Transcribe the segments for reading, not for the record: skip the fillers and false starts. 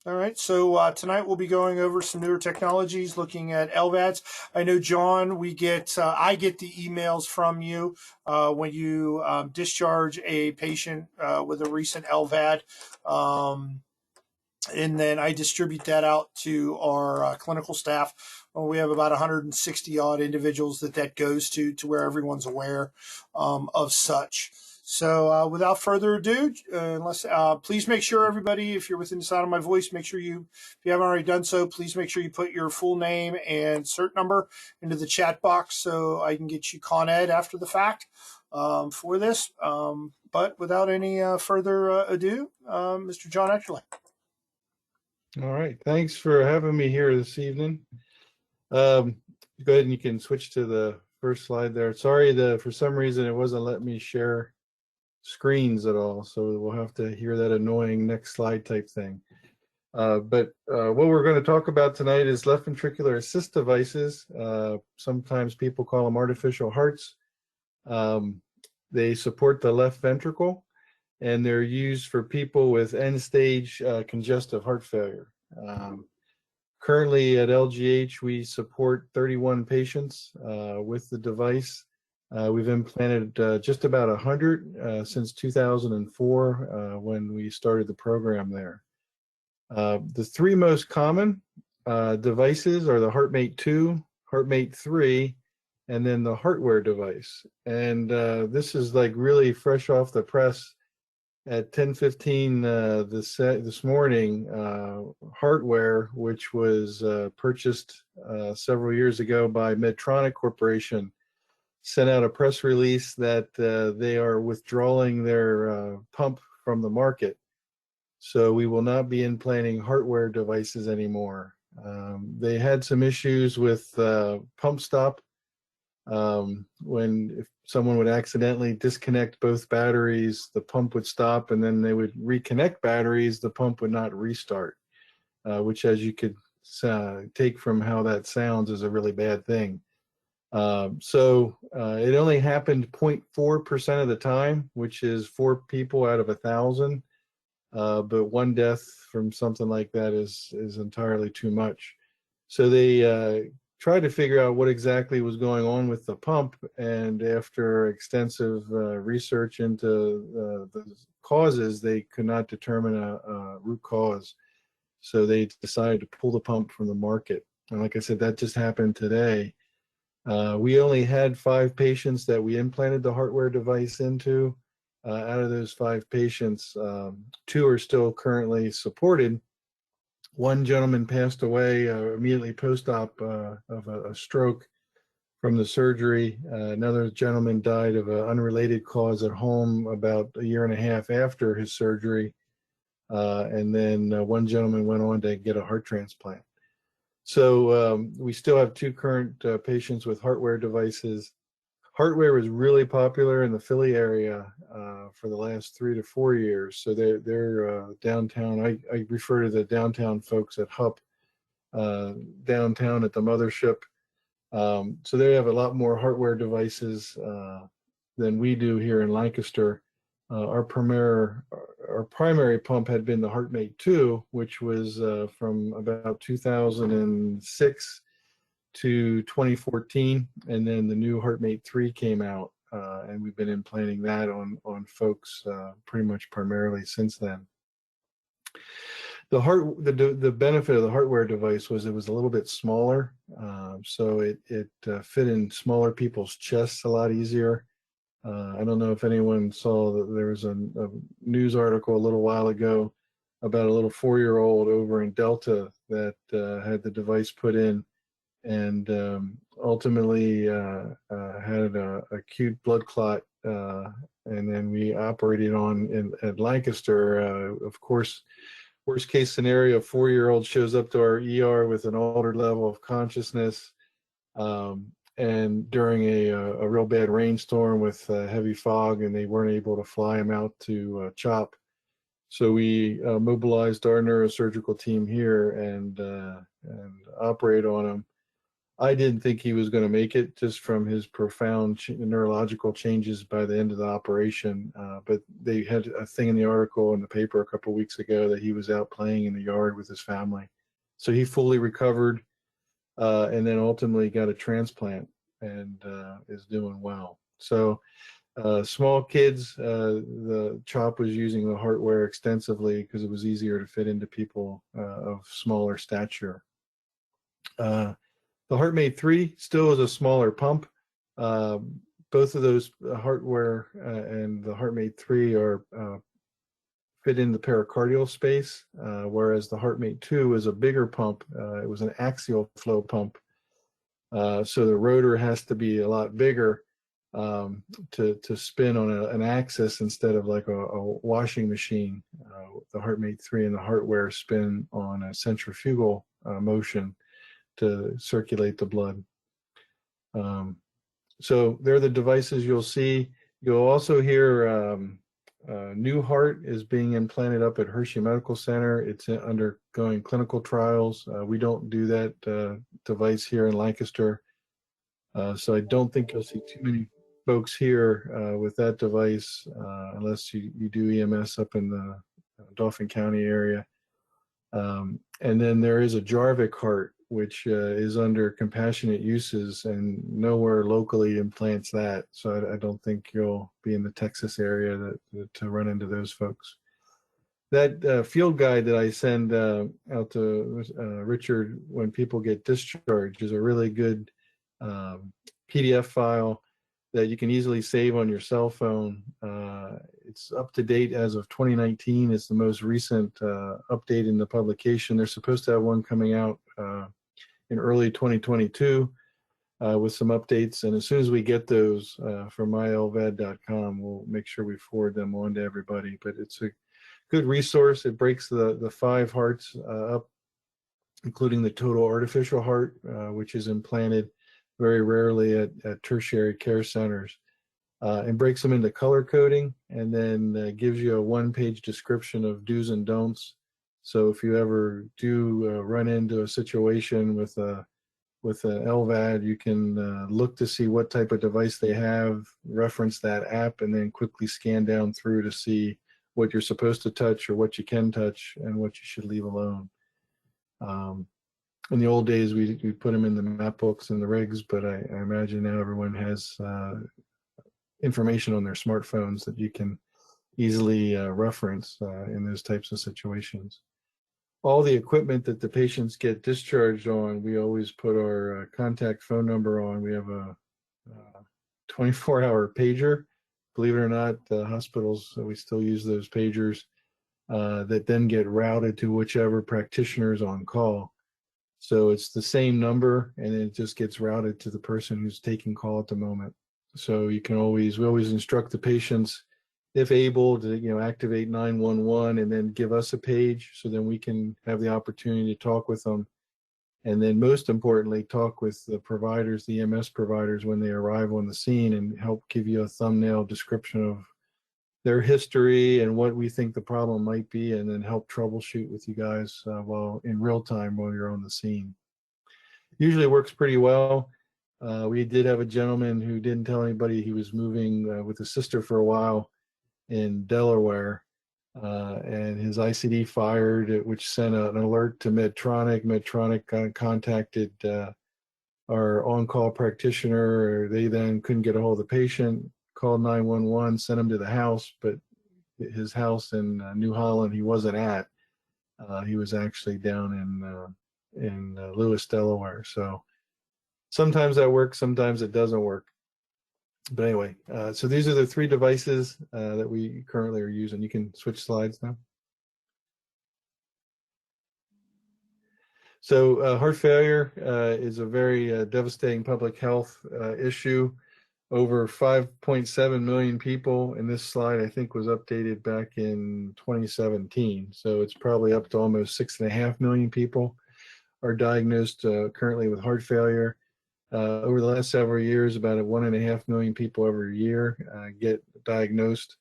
All right, so tonight we'll be going over some newer technologies, looking at LVADs. I know, John, I get the emails from you when you discharge a patient with a recent LVAD, and then I distribute that out to our clinical staff. We have about 160 odd individuals that goes to where everyone's aware of such. So without further ado, please make sure, everybody, if you're within the sound of my voice, make sure if you haven't already done so, please make sure you put your full name and cert number into the chat box so I can get you Con Ed after the fact for this. But without any further ado, Mr. John Eckerle. All right, thanks for having me here this evening. Go ahead and you can switch to the first slide there. Sorry, for some reason it wasn't letting me share screens at all, so we'll have to hear that annoying next slide type thing. But what we're going to talk about tonight is left ventricular assist devices. Sometimes people call them artificial hearts. They support the left ventricle, and they're used for people with end-stage congestive heart failure. Currently at LGH, we support 31 patients with the device. We've implanted just about 100 since 2004 when we started the program there. The three most common devices are the HeartMate 2, HeartMate 3, and then the Heartwear device. And this is like really fresh off the press. At 10:15 this morning, Heartwear, which was purchased several years ago by Medtronic Corporation, sent out a press release that they are withdrawing their pump from the market. So we will not be implanting Heartwear devices anymore. They had some issues with pump stop. If someone would accidentally disconnect both batteries, the pump would stop, and then they would reconnect batteries, the pump would not restart, which, as you could take from how that sounds, is a really bad thing. So it only happened 0.4% of the time, which is 4 people out of 1,000. But one death from something like that is entirely too much. So they tried to figure out what exactly was going on with the pump, and after extensive research into the causes, they could not determine a root cause. So they decided to pull the pump from the market. And like I said, that just happened today. We only had 5 patients that we implanted the Heartwear device into. Out of those 5 patients, 2 are still currently supported. One gentleman passed away immediately post-op of a stroke from the surgery. Another gentleman died of an unrelated cause at home about 1.5 years after his surgery. And then one gentleman went on to get a heart transplant. So we still have 2 current patients with Heartwear devices. Heartwear was really popular in the Philly area for the last 3 to 4 years. So they're downtown. I refer to the downtown folks at HUP, downtown at the mothership. So they have a lot more Heartwear devices than we do here in Lancaster. Our primary pump had been the HeartMate 2, which was from about 2006 to 2014, and then the new HeartMate 3 came out, and we've been implanting that on folks pretty much primarily since then. The benefit of the Heartwear device was it was a little bit smaller, so it fit in smaller people's chests a lot easier. I don't know if anyone saw that there was a news article a little while ago about a little 4-year-old over in Delta that had the device put in, and ultimately had an acute blood clot, and then we operated on at Lancaster. Of course, worst case scenario, a 4-year-old shows up to our ER with an altered level of consciousness, and during a real bad rainstorm with heavy fog, and they weren't able to fly him out to CHOP. So we mobilized our neurosurgical team here and operated on him. I didn't think he was going to make it just from his profound neurological changes by the end of the operation. But they had a thing in the article in the paper a couple of weeks ago that he was out playing in the yard with his family. So he fully recovered, and then ultimately got a transplant and is doing well. So small kids, the CHOP was using the heartware extensively because it was easier to fit into people of smaller stature. The HeartMate 3 still is a smaller pump. Both of those heartware and the HeartMate 3 are fit in the pericardial space, whereas the HeartMate 2 is a bigger pump. It was an axial flow pump. So the rotor has to be a lot bigger to spin on an axis instead of like a washing machine. The HeartMate 3 and the heartware spin on a centrifugal motion to circulate the blood. So they're the devices you'll see. You'll also hear New Heart is being implanted up at Hershey Medical Center. It's undergoing clinical trials. We don't do that device here in Lancaster. So I don't think you'll see too many folks here with that device unless you do EMS up in the Dauphin County area. And then there is a Jarvik heart, which is under compassionate uses, and nowhere locally implants that. So I don't think you'll be in the Texas area to run into those folks. That field guide that I send out to Richard when people get discharged is a really good PDF file that you can easily save on your cell phone. It's up to date as of 2019. It's the most recent update in the publication. They're supposed to have one coming out in early 2022 with some updates. And as soon as we get those from mylvad.com, we'll make sure we forward them on to everybody. But it's a good resource. It breaks the 5 hearts up, including the total artificial heart, which is implanted very rarely at tertiary care centers, and breaks them into color coding, and then gives you a 1-page description of do's and don'ts. So if you ever do run into a situation with an LVAD, you can look to see what type of device they have, reference that app, and then quickly scan down through to see what you're supposed to touch or what you can touch and what you should leave alone. In the old days, we put them in the map books and the rigs, but I imagine now everyone has information on their smartphones that you can easily reference in those types of situations. All the equipment that the patients get discharged on, we always put our contact phone number on. We have a 24-hour pager. Believe it or not, the hospitals, we still use those pagers that then get routed to whichever practitioner is on call. So it's the same number, and it just gets routed to the person who's taking call at the moment. So we always instruct the patients, if able, to activate 911 and then give us a page, so then we can have the opportunity to talk with them, and then most importantly, talk with the providers, the EMS providers, when they arrive on the scene, and help give you a thumbnail description of their history and what we think the problem might be, and then help troubleshoot with you guys while in real time while you're on the scene. Usually works pretty well. We did have a gentleman who didn't tell anybody he was moving with his sister for a while in Delaware, and his ICD fired, which sent an alert to Medtronic. Medtronic contacted our on-call practitioner. They then couldn't get a hold of the patient, called 911, sent him to the house, but his house in New Holland he wasn't at. He was actually down in Lewis, Delaware. So sometimes that works, sometimes it doesn't work. But anyway, so these are the 3 devices that we currently are using. You can switch slides now. So heart failure is a very devastating public health issue. Over 5.7 million people, and this slide I think was updated back in 2017. So it's probably up to almost 6.5 million people are diagnosed currently with heart failure. Over the last several years, about 1.5 million people every year get diagnosed.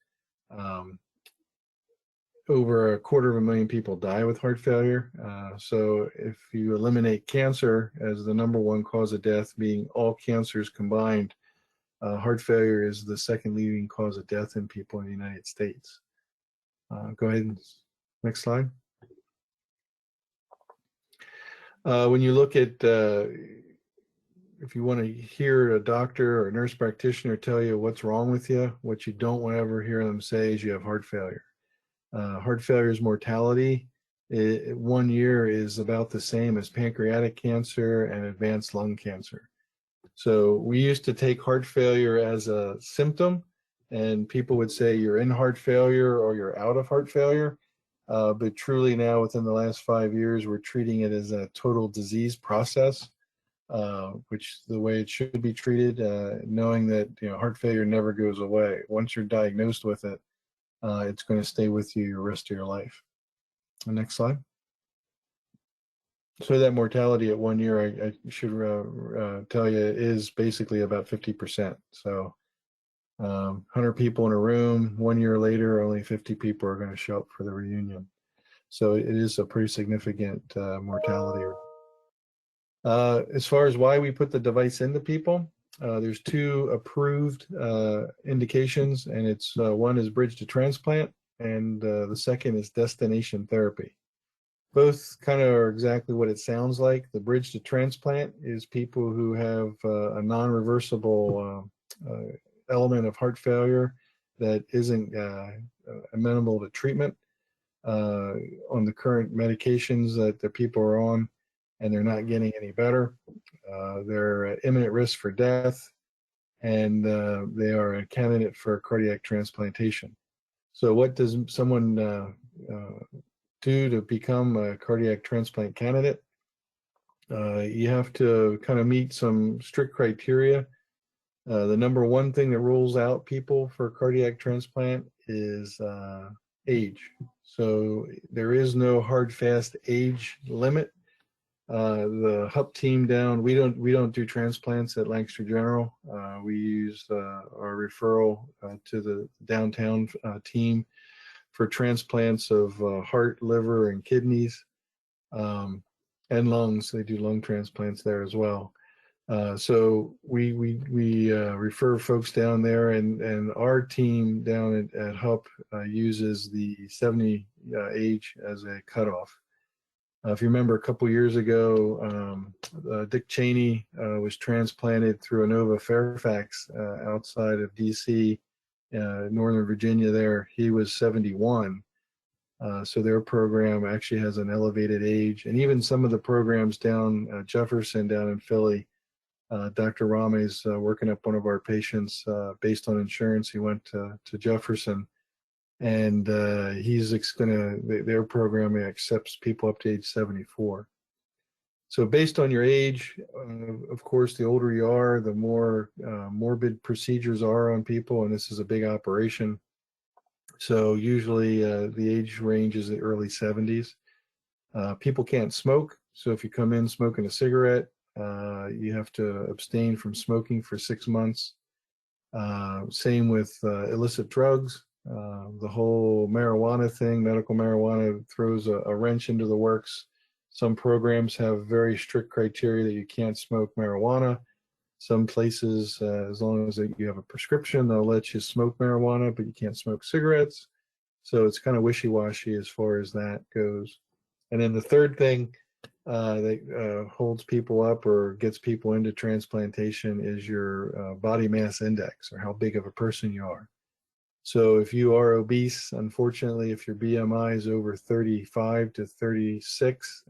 over 250,000 people die with heart failure. So if you eliminate cancer as the #1 cause of death, being all cancers combined, heart failure is the second leading cause of death in people in the United States. Go ahead and next slide. When you look at, if you want to hear a doctor or a nurse practitioner tell you what's wrong with you, what you don't want to ever hear them say is you have heart failure. Heart failure's mortality 1 year is about the same as pancreatic cancer and advanced lung cancer. So we used to take heart failure as a symptom, and people would say you're in heart failure or you're out of heart failure. But truly now, within the last 5 years, we're treating it as a total disease process, which the way it should be treated, knowing that heart failure never goes away. Once you're diagnosed with it, it's going to stay with you the rest of your life. The next slide. So that mortality at 1 year, I should tell you, is basically about 50%. So 100 people in a room, 1 year later, only 50 people are going to show up for the reunion. So it is a pretty significant mortality. As far as why we put the device into people, there's 2 approved indications, and it's one is bridge to transplant, and the second is destination therapy. Both kind of are exactly what it sounds like. The bridge to transplant is people who have a non-reversible element of heart failure that isn't amenable to treatment on the current medications that the people are on, and they're not getting any better. They're at imminent risk for death, and they are a candidate for cardiac transplantation. So what does someone do to become a cardiac transplant candidate? You have to kind of meet some strict criteria. The #1 thing that rules out people for cardiac transplant is age. So there is no hard, fast age limit. The HUP team down, we don't do transplants at Lancaster General. We use our referral to the downtown team for transplants of heart, liver, and kidneys, and lungs. They do lung transplants there as well. So we refer folks down there, and our team down at HUP uses the 70 age as a cutoff. If you remember, a couple years ago, Dick Cheney was transplanted through Inova Fairfax outside of DC, Northern Virginia there. He was 71. So their program actually has an elevated age. And even some of the programs down Jefferson, down in Philly, Dr. Rame's working up one of our patients based on insurance. He went to Jefferson, and their program accepts people up to age 74. So based on your age, of course, the older you are, the more morbid procedures are on people, and this is a big operation. So usually the age range is the early 70s. People can't smoke, so if you come in smoking a cigarette, you have to abstain from smoking for 6 months. Same with illicit drugs. The whole marijuana thing, medical marijuana, throws a wrench into the works. Some programs have very strict criteria that you can't smoke marijuana. Some places, as long as you have a prescription, they'll let you smoke marijuana, but you can't smoke cigarettes. So it's kind of wishy-washy as far as that goes. And then the third thing that holds people up or gets people into transplantation is your body mass index, or how big of a person you are. So if you are obese, unfortunately, if your BMI is over 35 to 36,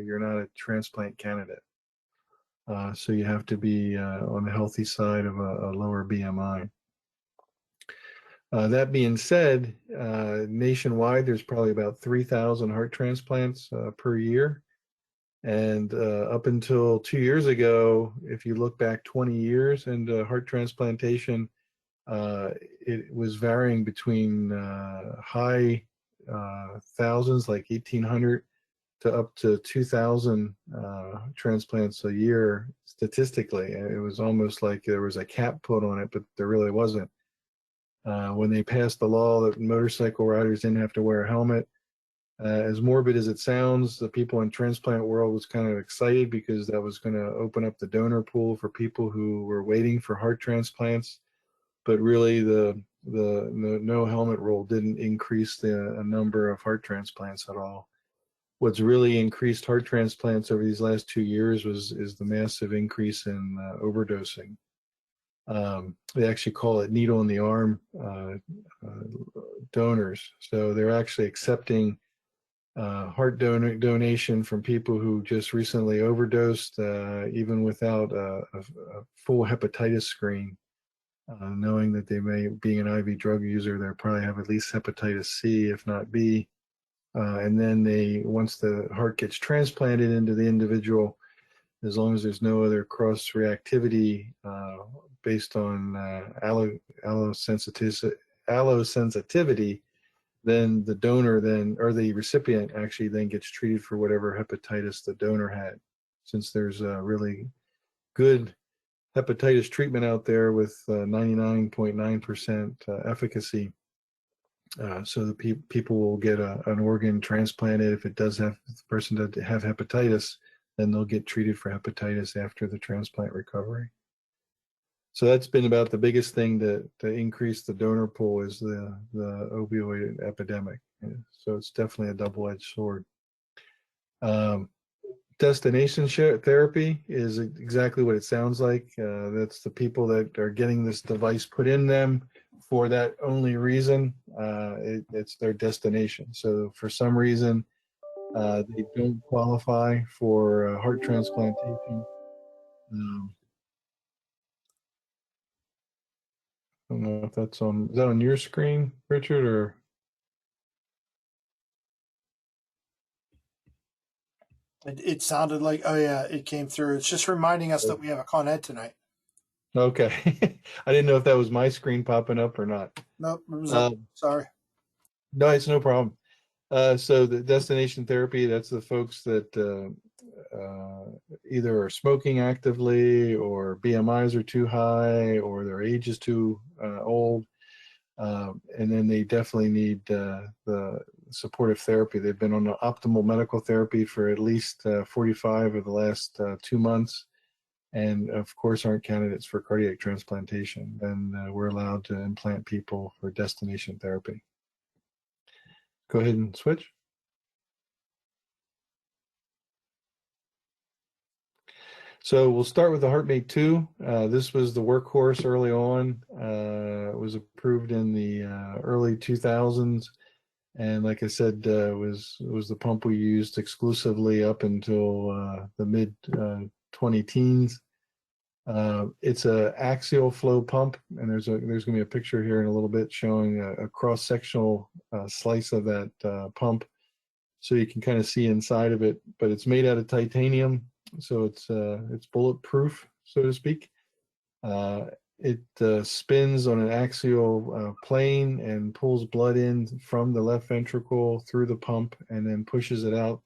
you're not a transplant candidate. So you have to be on the healthy side of a lower BMI. That being said, nationwide, there's probably about 3,000 heart transplants per year. And up until 2 years ago, if you look back 20 years into heart transplantation, it was varying between high thousands, like 1,800, to up to 2,000 transplants a year statistically. It was almost like there was a cap put on it, but there really wasn't. When they passed the law that motorcycle riders didn't have to wear a helmet, as morbid as it sounds, the people in transplant world was kind of excited because that was going to open up the donor pool for people who were waiting for heart transplants. But really, the no helmet rule didn't increase the number of heart transplants at all. What's really increased heart transplants over these last 2 years is the massive increase in overdosing. They actually call it needle in the arm donors. So they're actually accepting heart donation from people who just recently overdosed, even without a full hepatitis screen, knowing that they may, being an IV drug user, they probably have at least hepatitis C, if not B. And then once the heart gets transplanted into the individual, as long as there's no other cross reactivity based on allosensitivity, then the donor or the recipient actually then gets treated for whatever hepatitis the donor had. Since there's a really good hepatitis treatment out there with 99.9% efficacy, so the people will get an organ transplanted. If the person does have hepatitis, then they'll get treated for hepatitis after the transplant recovery. So that's been about the biggest thing to increase the donor pool is the opioid epidemic. So it's definitely a double-edged sword. Destination therapy is exactly what it sounds like. That's the people that are getting this device put in them for that only reason. It's their destination. So for some reason, they don't qualify for heart transplantation. I don't know if is that on your screen, Richard, or? It sounded like, oh yeah, it came through. It's just reminding us that we have a Con Ed tonight. Okay. I didn't know if that was my screen popping up or not. Nope, it was up. Sorry. No, it's no problem. So the destination therapy, that's the folks that either are smoking actively or BMIs are too high or their age is too old. And then they definitely need the supportive therapy. They've been on the optimal medical therapy for at least 45 of the last 2 months, and of course aren't candidates for cardiac transplantation. Then we're allowed to implant people for destination therapy. Go ahead and switch. So we'll start with the HeartMate 2. This was the workhorse early on. It was approved in the early 2000s. And like I said, was the pump we used exclusively up until the mid 20-teens. It's a axial flow pump, and there's going to be a picture here in a little bit showing a cross-sectional slice of that pump, so you can kind of see inside of it. But it's made out of titanium, so it's bulletproof, so to speak. It spins on an axial plane and pulls blood in from the left ventricle through the pump and then pushes it out,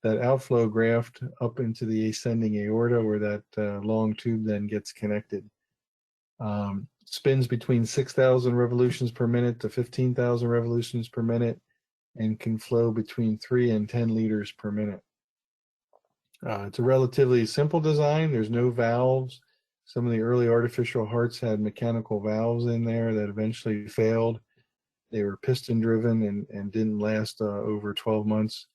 that outflow graft up into the ascending aorta where that long tube then gets connected. Spins between 6,000 revolutions per minute to 15,000 revolutions per minute and can flow between 3 and 10 liters per minute. It's a relatively simple design. There's no valves. Some of the early artificial hearts had mechanical valves in there that eventually failed. They were piston driven and didn't last over 12 months,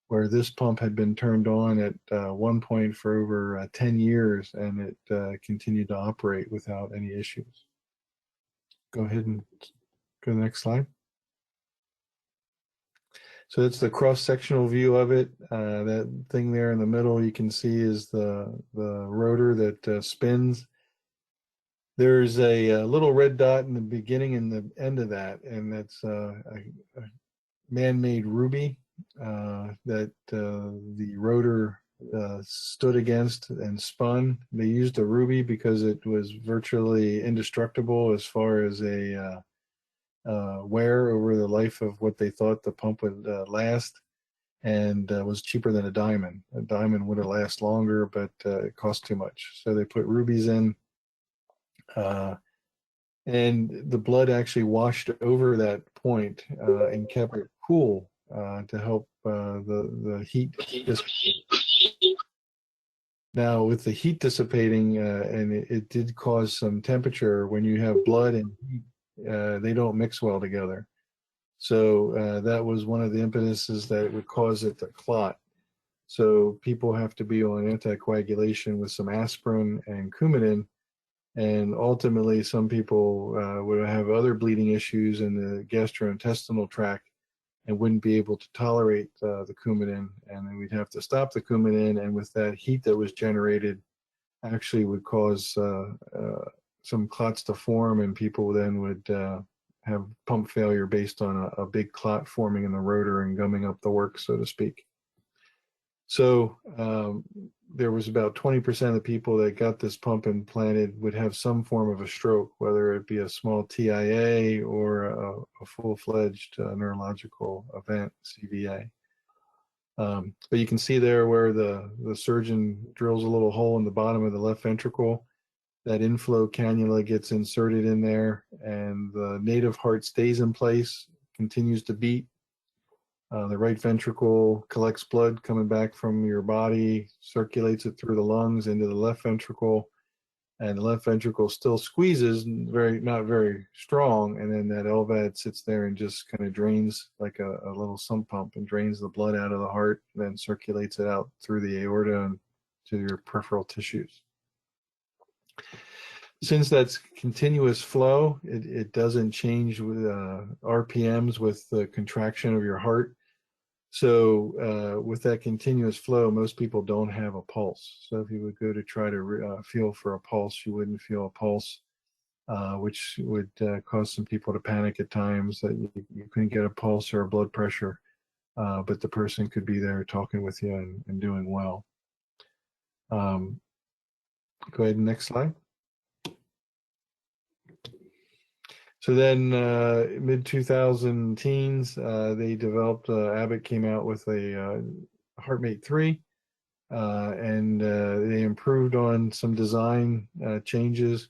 where this pump had been turned on at one point for over 10 years, and it continued to operate without any issues. Go ahead and go to the next slide. So that's the cross-sectional view of it. That thing there in the middle you can see is the rotor that spins. There's a little red dot in the beginning and the end of that, and that's a man-made ruby that the rotor stood against and spun. They used a ruby because it was virtually indestructible as far as a wear over the life of what they thought the pump would last, and was cheaper than a diamond. A diamond would have lasted longer, but it cost too much. So they put rubies in. and the blood actually washed over that point and kept it cool to help the heat dissipate. Now, with the heat dissipating, and it did cause some temperature, when you have blood and heat, they don't mix well together. So that was one of the impetuses that would cause it to clot. So people have to be on anticoagulation with some aspirin and Coumadin, and ultimately some people would have other bleeding issues in the gastrointestinal tract and wouldn't be able to tolerate the Coumadin, and then we'd have to stop the Coumadin, and with that heat that was generated actually would cause some clots to form, and people then would have pump failure based on a big clot forming in the rotor and gumming up the work, so to speak. So there was about 20% of the people that got this pump implanted would have some form of a stroke, whether it be a small TIA or a full-fledged neurological event, CVA. But you can see there where the surgeon drills a little hole in the bottom of the left ventricle. That inflow cannula gets inserted in there, and the native heart stays in place, continues to beat. The right ventricle collects blood coming back from your body, circulates it through the lungs into the left ventricle, and the left ventricle still squeezes, not very strong, and then that LVAD sits there and just kind of drains like a little sump pump and drains the blood out of the heart, and then circulates it out through the aorta and to your peripheral tissues. Since that's continuous flow, it doesn't change with RPMs with the contraction of your heart. So with that continuous flow, most people don't have a pulse. So if you would go to try to feel for a pulse, you wouldn't feel a pulse, which would cause some people to panic at times that you couldn't get a pulse or a blood pressure, but the person could be there talking with you and doing well. Go ahead, next slide. So then mid 2000 teens, they developed, Abbott came out with a HeartMate 3, and they improved on some design changes.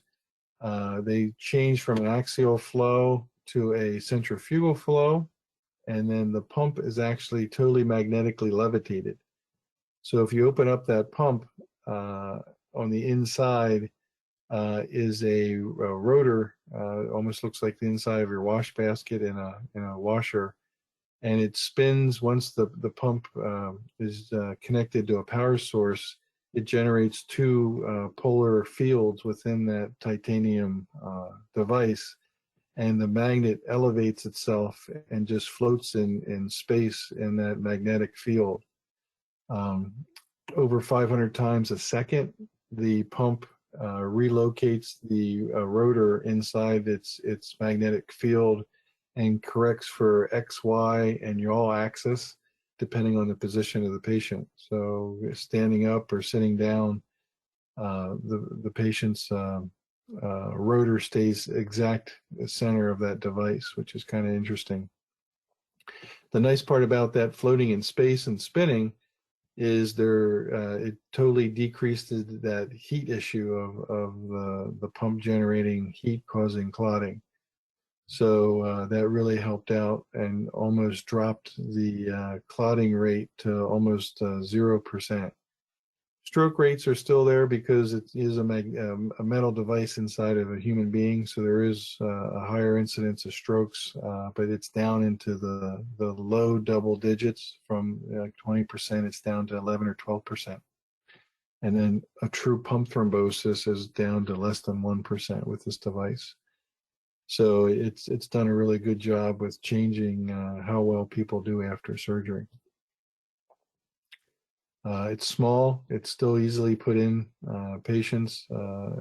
They changed from an axial flow to a centrifugal flow, and then the pump is actually totally magnetically levitated. So if you open up that pump on the inside, is a rotor, almost looks like the inside of your wash basket in a washer, and it spins once the pump is connected to a power source. It generates two polar fields within that titanium device, and the magnet elevates itself and just floats in space in that magnetic field. Over 500 times a second, the pump relocates the rotor inside its magnetic field and corrects for X, Y, and yaw axis, depending on the position of the patient. So standing up or sitting down, the patient's rotor stays exact center of that device, which is kind of interesting. The nice part about that floating in space and spinning is it totally decreased that heat issue of the pump generating heat causing clotting. So that really helped out and almost dropped the clotting rate to almost 0%. Stroke rates are still there because it is a metal device inside of a human being, so there is a higher incidence of strokes, but it's down into the low double digits. From like 20%, it's down to 11 or 12%. And then a true pump thrombosis is down to less than 1% with this device. So it's done a really good job with changing how well people do after surgery. It's small. It's still easily put in patients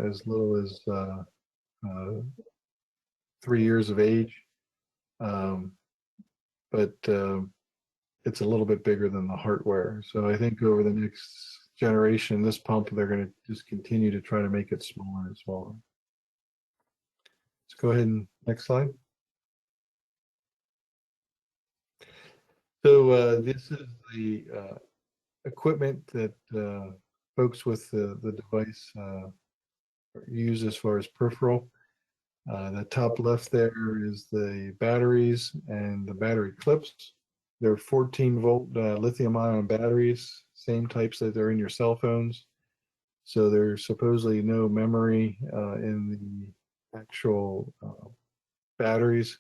as little as 3 years of age. But it's a little bit bigger than the hardware. So I think over the next generation, this pump, they're going to just continue to try to make it smaller and smaller. Let's go ahead and next slide. So this is the equipment that folks with the device use as far as peripheral. The top left there is the batteries and the battery clips. They're 14-volt lithium-ion batteries, same types that are in your cell phones. So there's supposedly no memory in the actual batteries.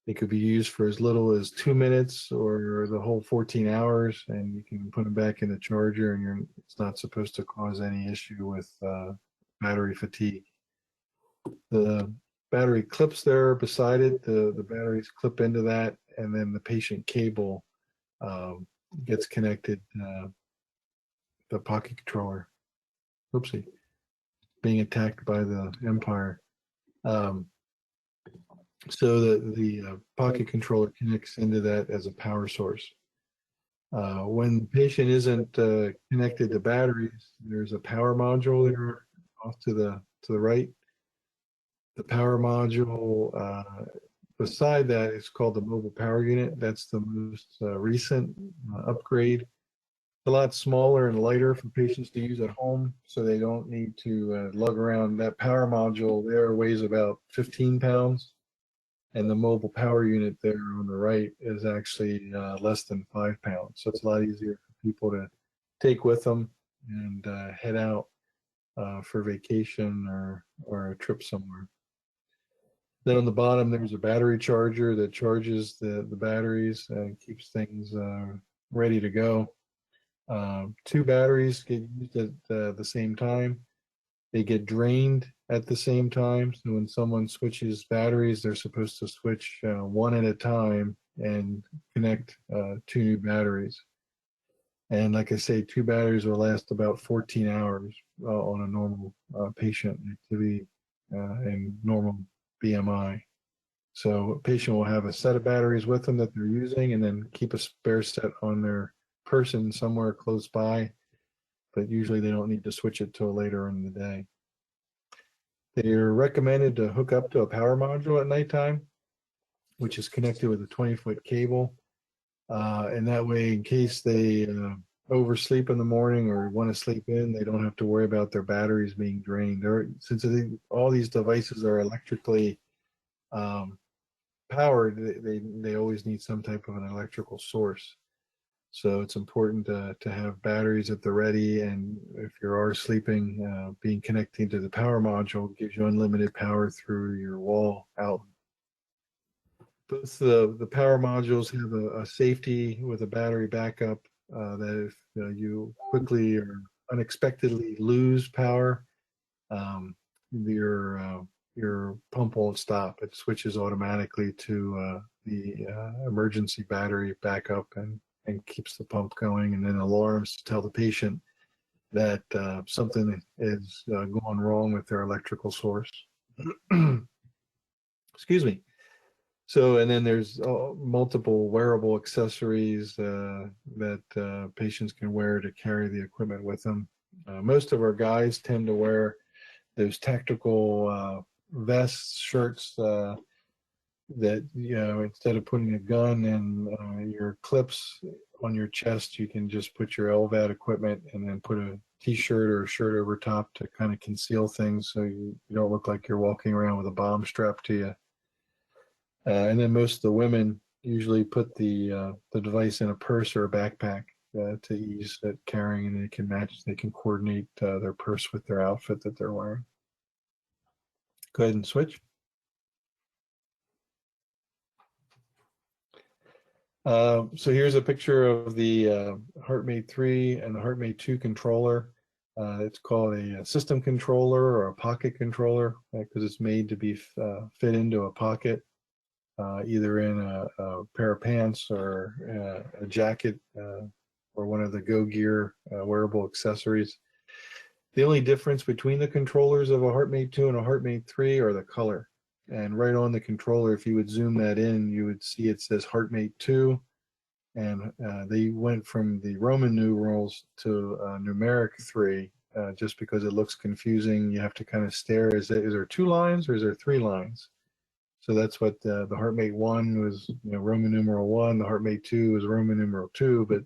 They could be used for as little as 2 minutes or the whole 14 hours, and you can put them back in the charger, and it's not supposed to cause any issue with battery fatigue. The battery clips there beside it, the batteries clip into that, and then the patient cable um, gets connected, the pocket controller. Oopsie, being attacked by the Empire. Um, so the pocket controller connects into that as a power source. When the patient isn't connected to batteries, there's a power module there off to the right. The power module beside that is called the mobile power unit. That's the most recent upgrade. A lot smaller and lighter for patients to use at home, so they don't need to lug around. That power module there weighs about 15 pounds, and the mobile power unit there on the right is actually less than 5 pounds. So it's a lot easier for people to take with them and head out for vacation or a trip somewhere. Then on the bottom, there's a battery charger that charges the batteries and keeps things ready to go. Two batteries get used at the same time. They get drained at the same time. So when someone switches batteries, they're supposed to switch one at a time and connect two new batteries. And like I say, two batteries will last about 14 hours on a normal patient activity and normal BMI. So a patient will have a set of batteries with them that they're using and then keep a spare set on their person somewhere close by, but usually they don't need to switch it till later in the day. They're recommended to hook up to a power module at nighttime, which is connected with a 20-foot cable. And that way, in case they oversleep in the morning or want to sleep in, they don't have to worry about their batteries being drained. Since all these devices are electrically powered, they always need some type of an electrical source. So it's important to have batteries at the ready, and if you are sleeping, being connected to the power module gives you unlimited power through your wall outlet. Both the power modules have a safety with a battery backup that if you quickly or unexpectedly lose power, um, your pump won't stop. It switches automatically to the emergency battery backup and keeps the pump going, and then alarms to tell the patient that something is going wrong with their electrical source. Excuse me. So, and then there's multiple wearable accessories that patients can wear to carry the equipment with them. Most of our guys tend to wear those tactical vests, shirts that, instead of putting a gun in your clips on your chest, you can just put your LVAD equipment and then put a t-shirt or a shirt over top to kind of conceal things so you don't look like you're walking around with a bomb strapped to you. And then most of the women usually put the device in a purse or a backpack to ease at carrying, and they can coordinate their purse with their outfit that they're wearing. Go ahead and switch. So here's a picture of the HeartMate 3 and the HeartMate 2 controller. It's called a system controller or a pocket controller because it's made to be fit into a pocket, either in a pair of pants or a jacket or one of the Go Gear wearable accessories. The only difference between the controllers of a HeartMate 2 and a HeartMate 3 are the color. And right on the controller, if you would zoom that in, you would see it says HeartMate 2. And they went from the Roman numerals to numeric 3 just because it looks confusing. You have to kind of stare. Is there 2 lines or is there 3 lines? So that's what the HeartMate 1 was, Roman numeral 1. The HeartMate 2 was Roman numeral 2, but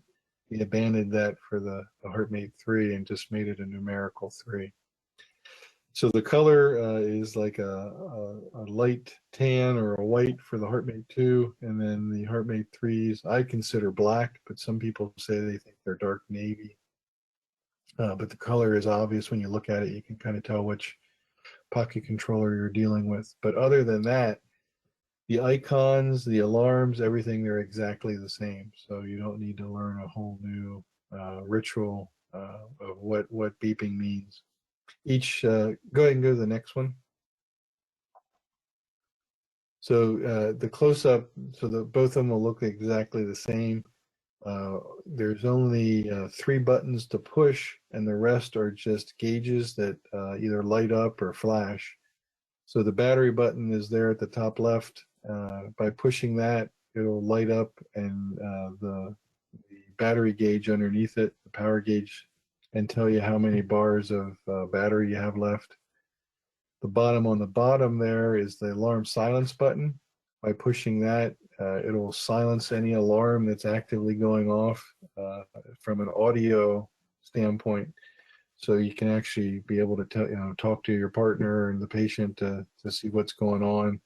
he abandoned that for the HeartMate 3 and just made it a numerical 3. So the color is like a light tan or a white for the HeartMate 2, and then the HeartMate 3s I consider black, but some people say they think they're dark navy. But the color is obvious when you look at it. You can kind of tell which pocket controller you're dealing with. But other than that, the icons, the alarms, everything, they're exactly the same. So you don't need to learn a whole new ritual of what beeping means. Each, go ahead and go to the next one. So the close up, so the both of them will look exactly the same. There's only 3 buttons to push, and the rest are just gauges that either light up or flash. So the battery button is there at the top left. By pushing that, it'll light up, and the battery gauge underneath it, the power gauge, and tell you how many bars of battery you have left. The bottom on the bottom there is the alarm silence button. By pushing that, it'll silence any alarm that's actively going off from an audio standpoint. So you can actually be able to talk to your partner and the patient to see what's going on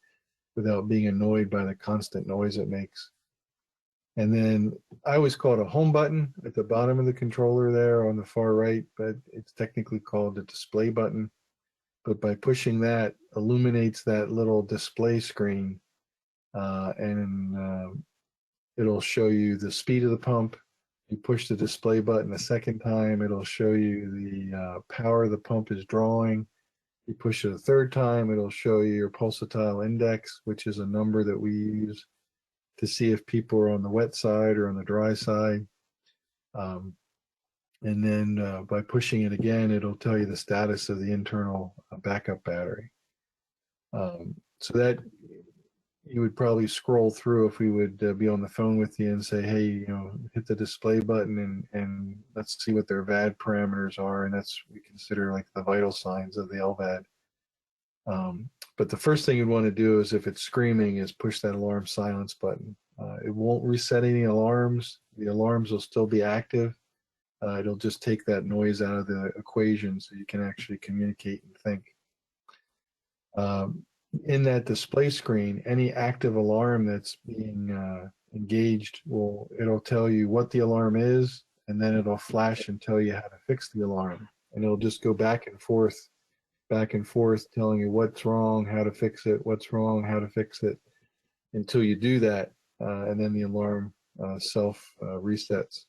without being annoyed by the constant noise it makes. And then I always call it a home button at the bottom of the controller there on the far right, but it's technically called the display button. But by pushing that, illuminates that little display screen, and it'll show you the speed of the pump. You push the display button a second time, it'll show you the power the pump is drawing. You push it a third time, it'll show you your pulsatile index, which is a number that we use to see if people are on the wet side or on the dry side. And then by pushing it again, it'll tell you the status of the internal backup battery. So that you would probably scroll through if we would be on the phone with you and say, hey, hit the display button and let's see what their VAD parameters are. And that's, we consider like the vital signs of the LVAD. But the first thing you'd want to do is, if it's screaming, is push that alarm silence button. It won't reset any alarms. The alarms will still be active. It'll just take that noise out of the equation so you can actually communicate and think. In that display screen, any active alarm that's being engaged, it'll tell you what the alarm is, and then it'll flash and tell you how to fix the alarm. And it'll just go back and forth, telling you what's wrong, how to fix it, what's wrong, how to fix it, until you do that, and then the alarm self resets.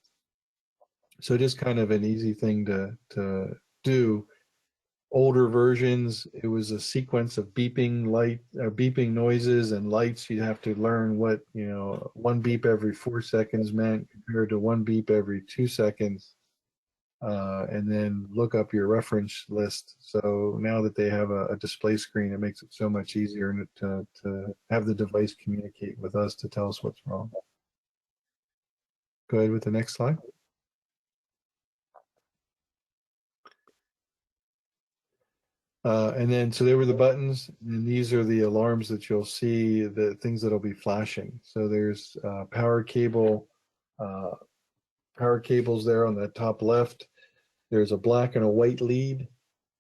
So just kind of an easy thing to do. Older versions, it was a sequence of beeping noises and lights. You'd have to learn what one beep every 4 seconds meant compared to one beep every 2 seconds, and then look up your reference list. So now that they have a display screen, it makes it so much easier to have the device communicate with us to tell us what's wrong. Go ahead with the next slide. And then, so there were the buttons, and these are the alarms that you'll see, the things that'll be flashing. So there's power cables there on the top left. There's a black and a white lead.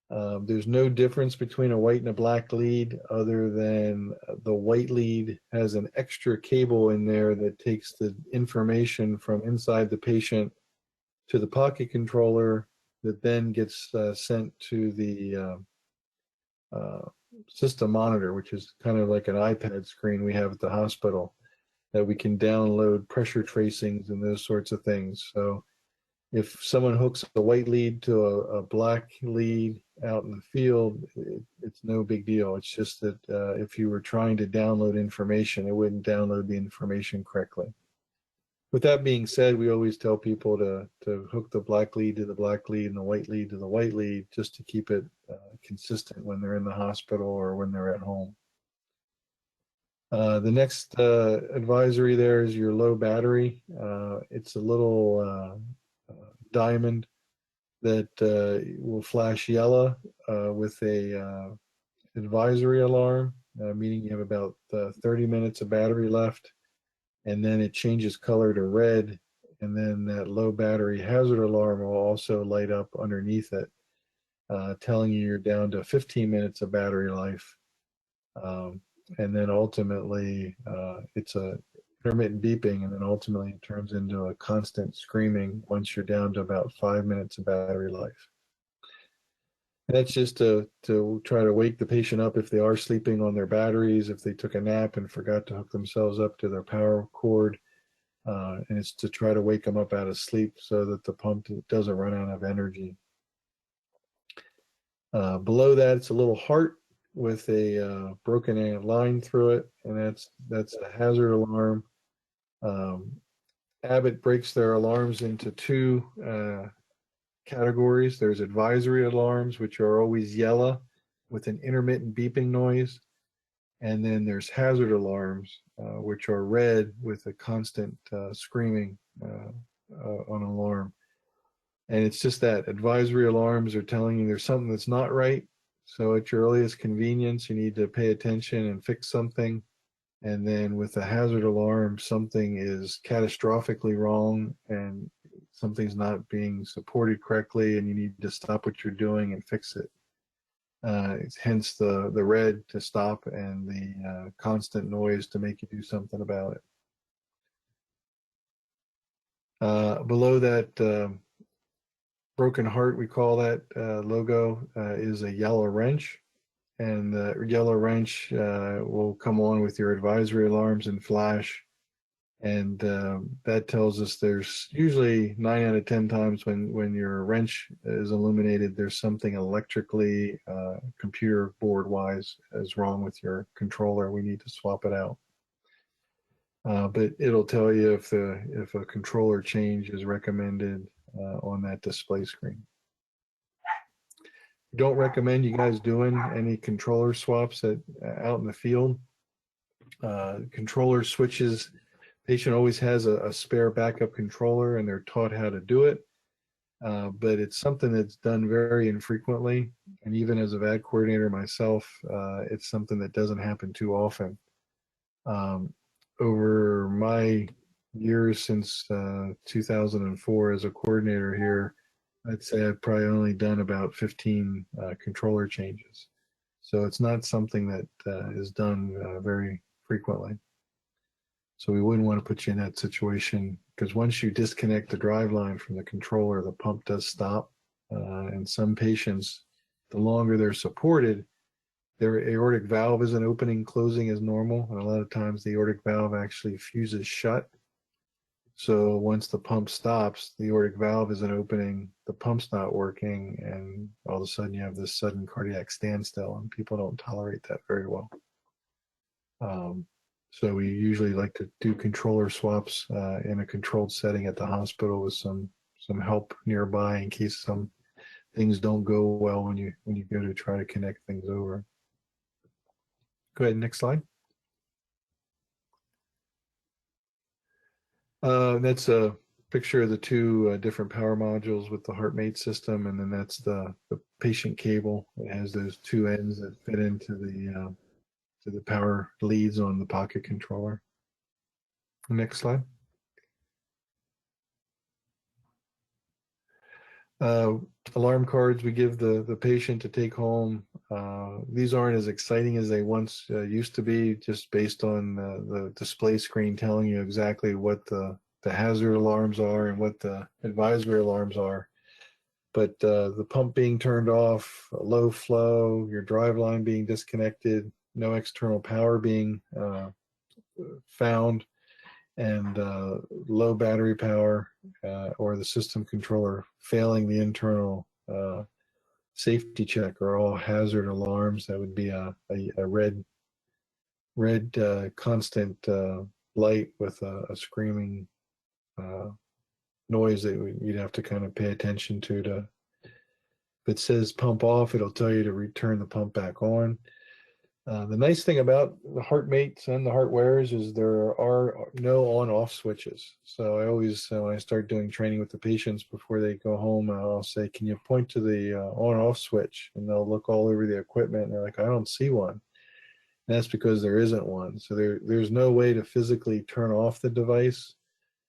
There's no difference between a white and a black lead, other than the white lead has an extra cable in there that takes the information from inside the patient to the pocket controller, that then gets sent to the system monitor, which is kind of like an iPad screen we have at the hospital, that we can download pressure tracings and those sorts of things. So if someone hooks a white lead to a black lead out in the field, it's no big deal. It's just that if you were trying to download information, it wouldn't download the information correctly. With that being said, we always tell people to hook the black lead to the black lead and the white lead to the white lead, just to keep it consistent when they're in the hospital or when they're at home. The next advisory there is your low battery. It's a little diamond that will flash yellow with a advisory alarm, meaning you have about 30 minutes of battery left, and then it changes color to red, and then that low battery hazard alarm will also light up underneath it. telling you you're down to 15 minutes of battery life. And then ultimately, it's a intermittent beeping, and then ultimately it turns into a constant screaming once you're down to about 5 minutes of battery life. And that's just to try to wake the patient up if they are sleeping on their batteries, if they took a nap and forgot to hook themselves up to their power cord. And it's to try to wake them up out of sleep so that the pump doesn't run out of energy. Below that, it's a little heart with a broken line through it, and that's a hazard alarm. Abbott breaks their alarms into two categories. There's advisory alarms, which are always yellow with an intermittent beeping noise. And then there's hazard alarms, which are red with a constant screaming on alarm. And it's just that advisory alarms are telling you there's something that's not right. So at your earliest convenience, you need to pay attention and fix something. And then with a hazard alarm, something is catastrophically wrong and something's not being supported correctly, and you need to stop what you're doing and fix it. Hence the red to stop and the constant noise to make you do something about it. Below that broken heart, we call that logo, is a yellow wrench. And the yellow wrench will come on with your advisory alarms and flash. And that tells us there's usually 9 out of 10 times when your wrench is illuminated, there's something electrically, computer board wise is wrong with your controller. We need to swap it out. But it'll tell you if a controller change is recommended on that display screen. Don't recommend you guys doing any controller swaps out in the field. Controller switches, patient always has a spare backup controller and they're taught how to do it. But it's something that's done very infrequently. And even as a VAD coordinator myself, it's something that doesn't happen too often. Over my years since 2004 as a coordinator here, I'd say I've probably only done about 15 controller changes. So it's not something that is done very frequently. So we wouldn't want to put you in that situation, because once you disconnect the drive line from the controller, the pump does stop. And some patients, the longer they're supported, their aortic valve isn't opening, closing as normal. And a lot of times the aortic valve actually fuses shut. So once the pump stops, the aortic valve isn't opening, the pump's not working, and all of a sudden you have this sudden cardiac standstill, and people don't tolerate that very well. So we usually like to do controller swaps in a controlled setting at the hospital with some help nearby in case some things don't go well when you go to try to connect things over. Go ahead, next slide. That's a picture of the two different power modules with the HeartMate system, and then that's the patient cable. It has those two ends that fit into the power leads on the pocket controller. Next slide. Alarm cards we give the patient to take home. These aren't as exciting as they once used to be, just based on the display screen telling you exactly what the hazard alarms are and what the advisory alarms are. But the pump being turned off, low flow, your drive line being disconnected, no external power being found, and low battery power, or the system controller failing the internal safety check, are all hazard alarms. That would be a red constant light with a screaming noise that you'd have to kind of pay attention to. If it says pump off, it'll tell you to return the pump back on. The nice thing about the HeartMates and the HeartWares is there are no on-off switches. So I always, when I start doing training with the patients before they go home, I'll say, can you point to the on-off switch? And they'll look all over the equipment and they're like, I don't see one. And that's because there isn't one. So there's no way to physically turn off the device.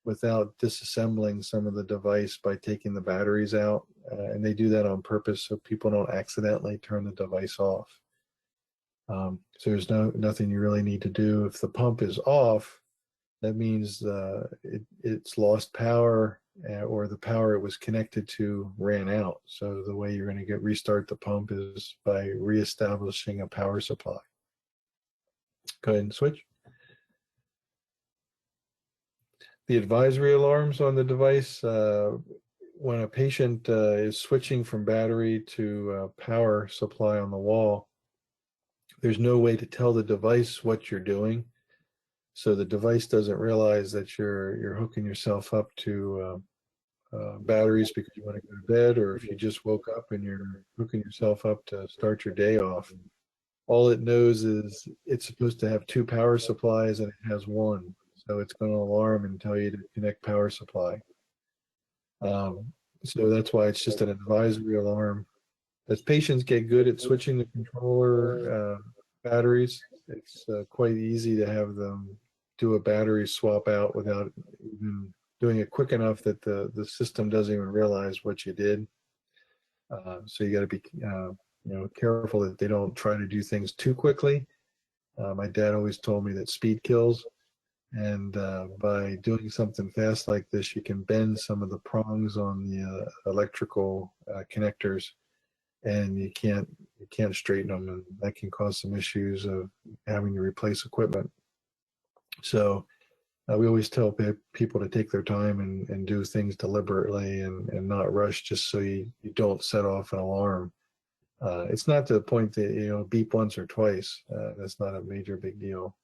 without disassembling some of the device by taking the batteries out. And they do that on purpose so people don't accidentally turn the device off. So there's nothing you really need to do. If the pump is off, that means it's lost power, or the power it was connected to ran out. So the way you're going to restart the pump is by reestablishing a power supply. Go ahead and switch. The advisory alarms on the device, when a patient is switching from battery to power supply on the wall, there's no way to tell the device what you're doing. So the device doesn't realize that you're hooking yourself up to batteries because you want to go to bed, or if you just woke up and you're hooking yourself up to start your day off. All it knows is it's supposed to have 2 power supplies and it has 1. So it's going to alarm and tell you to connect power supply. So that's why it's just an advisory alarm. As patients get good at switching the controller batteries, it's quite easy to have them do a battery swap out without even doing it quick enough that the system doesn't even realize what you did. So you got to be careful that they don't try to do things too quickly. My dad always told me that speed kills. And by doing something fast like this, you can bend some of the prongs on the electrical connectors, and you can't straighten them, and that can cause some issues of having to replace equipment. So we always tell people to take their time and do things deliberately and not rush, just so you don't set off an alarm. It's not to the point that beep once or twice. That's not a major big deal.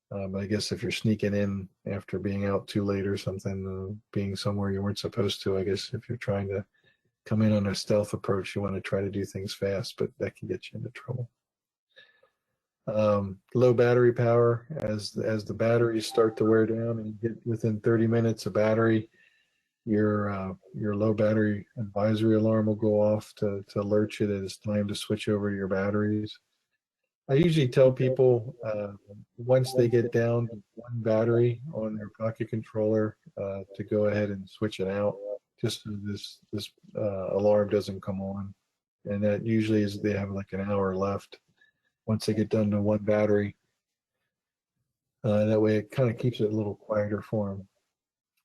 But I guess if you're sneaking in after being out too late or something, being somewhere you weren't supposed to, I guess if you're trying to come in on a stealth approach, you want to try to do things fast, but that can get you into trouble. Low battery power, as the batteries start to wear down and you get within 30 minutes of battery, your low battery advisory alarm will go off to alert you that it's time to switch over to your batteries. I usually tell people once they get down to 1 battery on their pocket controller to go ahead and switch it out, just so this alarm doesn't come on. And that usually is they have like an hour left once they get done to 1 battery. That way it kind of keeps it a little quieter for them.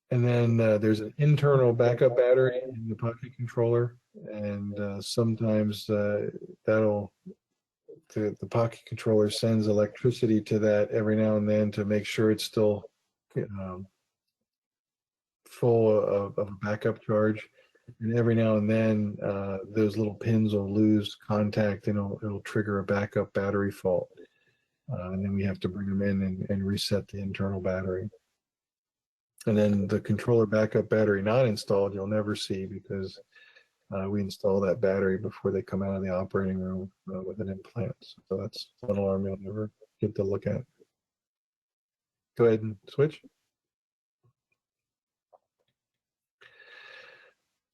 And then there's an internal backup battery in the pocket controller, and sometimes the pocket controller sends electricity to that every now and then to make sure it's still full of a backup charge. And every now and then, those little pins will lose contact, and it'll trigger a backup battery fault. And then we have to bring them in and reset the internal battery. And then the controller backup battery not installed, you'll never see, because we install that battery before they come out of the operating room with an implant. So that's one alarm you'll never get to look at. Go ahead and switch.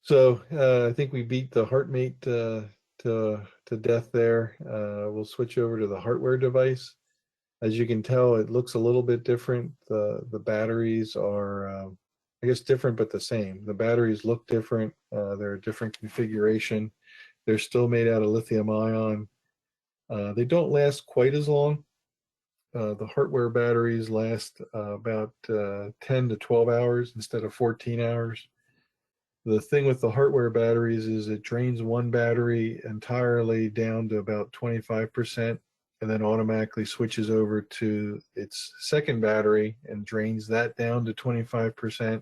So I think we beat the HeartMate to death there. We'll switch over to the hardware device. As you can tell, it looks a little bit different. The batteries are I guess different but the same. The batteries look different. They're a different configuration. They're still made out of lithium ion. They don't last quite as long. The hardware batteries last about 10 to 12 hours instead of 14 hours. The thing with the hardware batteries is it drains 1 battery entirely down to about 25%, and then automatically switches over to its second battery and drains that down to 25%,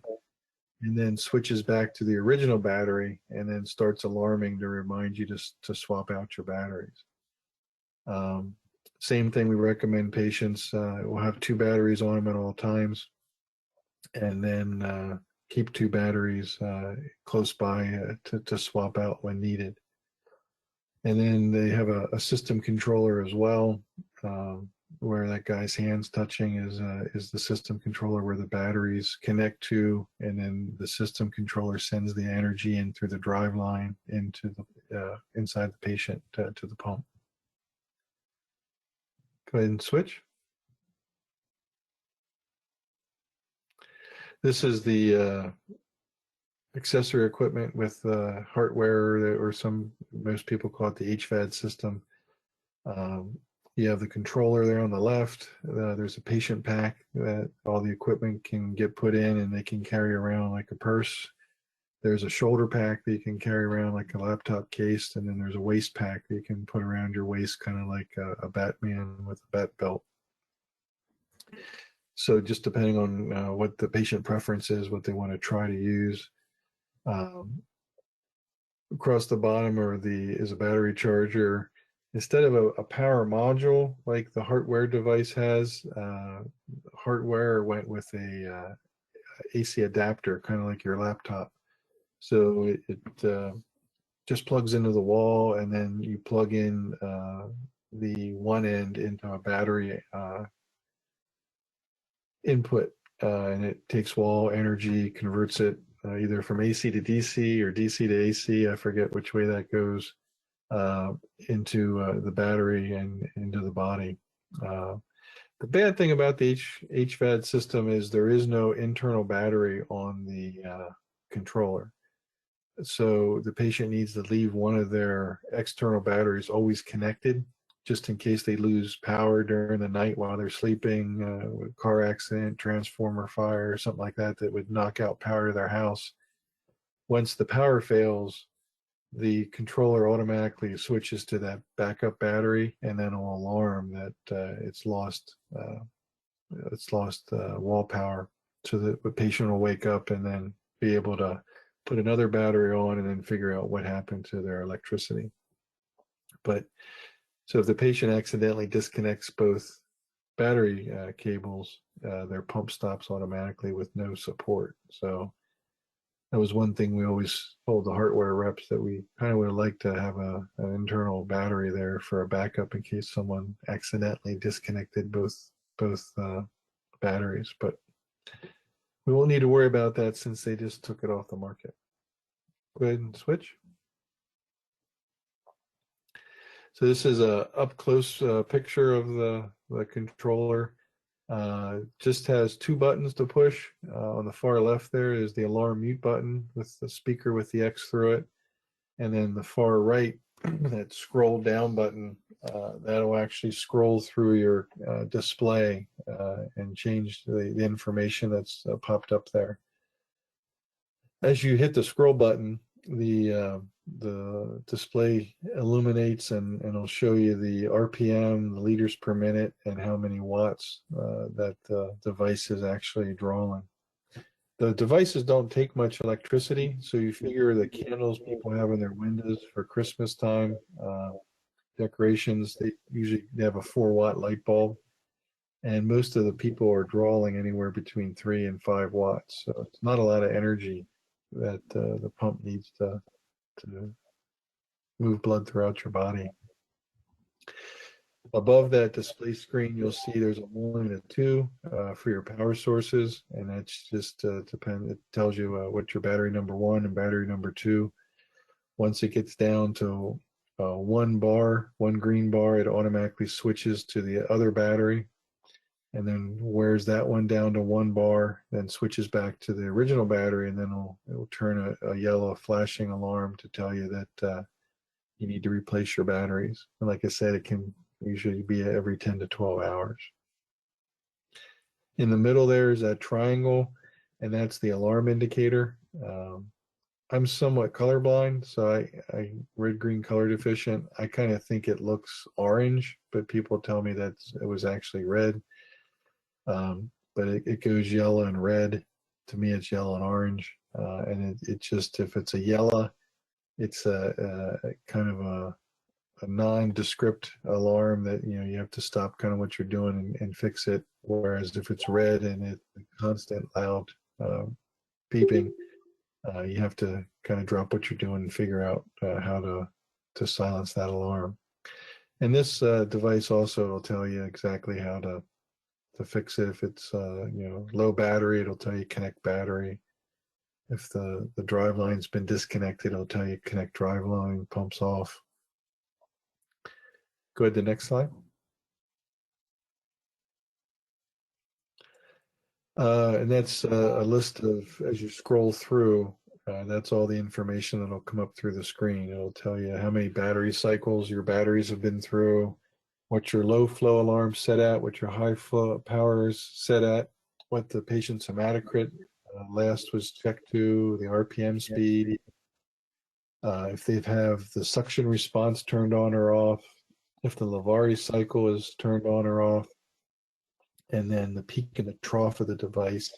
and then switches back to the original battery, and then starts alarming to remind you to swap out your batteries. Same thing, we recommend patients will have 2 batteries on them at all times, and then keep 2 batteries close by to swap out when needed. And then they have a system controller as well, where that guy's hands touching is the system controller where the batteries connect to, and then the system controller sends the energy in through the drive line into the inside the patient to the pump. Go ahead and switch. This is the accessory equipment with hardware, or most people call it the HVAD system. You have the controller there on the left. There's a patient pack that all the equipment can get put in and they can carry around like a purse. There's a shoulder pack that you can carry around like a laptop case, and then there's a waist pack that you can put around your waist, kind of like a Batman with a bat belt. So just depending on what the patient preference is, what they want to try to use. Across the bottom is a battery charger. Instead of a power module like the hardware device has, hardware went with a AC adapter, kind of like your laptop. So it just plugs into the wall, and then you plug in the one end into a battery input, and it takes wall energy, converts it either from AC to DC or DC to AC. I forget which way that goes, into the battery and into the body. The bad thing about the HVAD system is there is no internal battery on the controller. So the patient needs to leave one of their external batteries always connected, just in case they lose power during the night while they're sleeping, car accident, transformer fire, something like that would knock out power to their house. Once the power fails, the controller automatically switches to that backup battery, and then will alarm that it's lost wall power, so that the patient will wake up and then be able to put another battery on and then figure out what happened to their electricity. But so if the patient accidentally disconnects both battery cables, their pump stops automatically with no support. So that was one thing we always told the hardware reps, that we kind of would like to have an internal battery there for a backup in case someone accidentally disconnected both batteries. But we won't need to worry about that since they just took it off the market. Go ahead and switch. So this is a up close picture of the controller. Just has two buttons to push. On the far left there is the alarm mute button with the speaker with the X through it. And then the far right, that scroll down button, that'll actually scroll through your display and change the information that's popped up there. As you hit the scroll button, the display illuminates and it'll show you the RPM, the liters per minute, and how many watts that the device is actually drawing. The devices don't take much electricity, so you figure the candles people have in their windows for Christmas time, decorations, they have a 4-watt light bulb, and most of the people are drawing anywhere between 3 and 5 watts. So it's not a lot of energy that the pump needs to move blood throughout your body. Above that display screen, you'll see there's a 1 and a 2 for your power sources, and that's just it tells you what your battery number 1 and battery number 2. Once it gets down to 1 green bar, it automatically switches to the other battery, and then wears that one down to 1 bar, then switches back to the original battery, and then it'll turn a yellow flashing alarm to tell you that you need to replace your batteries. And like I said, it can usually be every 10 to 12 hours. In the middle there is that triangle, and that's the alarm indicator. I'm somewhat colorblind, so I red green color deficient. I kind of think it looks orange, but people tell me that it was actually red. But it goes yellow and red. To me, it's yellow and orange. And it just, if it's a yellow, it's a kind of a nondescript alarm that you have to stop kind of what you're doing and fix it. Whereas if it's red and it's constant loud beeping, you have to kind of drop what you're doing and figure out how to silence that alarm. And this device also will tell you exactly how to fix it. If it's low battery, it'll tell you connect battery. If the drive line's been disconnected, it'll tell you connect drive line, pumps off. Go ahead to the next slide. And that's a list of, as you scroll through, that's all the information that'll come up through the screen. It'll tell you how many battery cycles your batteries have been through, what your low flow alarm's set at, what your high flow power is set at, what the patient's hematocrit last was checked to, the RPM speed, if they have the suction response turned on or off, if the Lavari cycle is turned on or off, and then the peak and the trough of the device,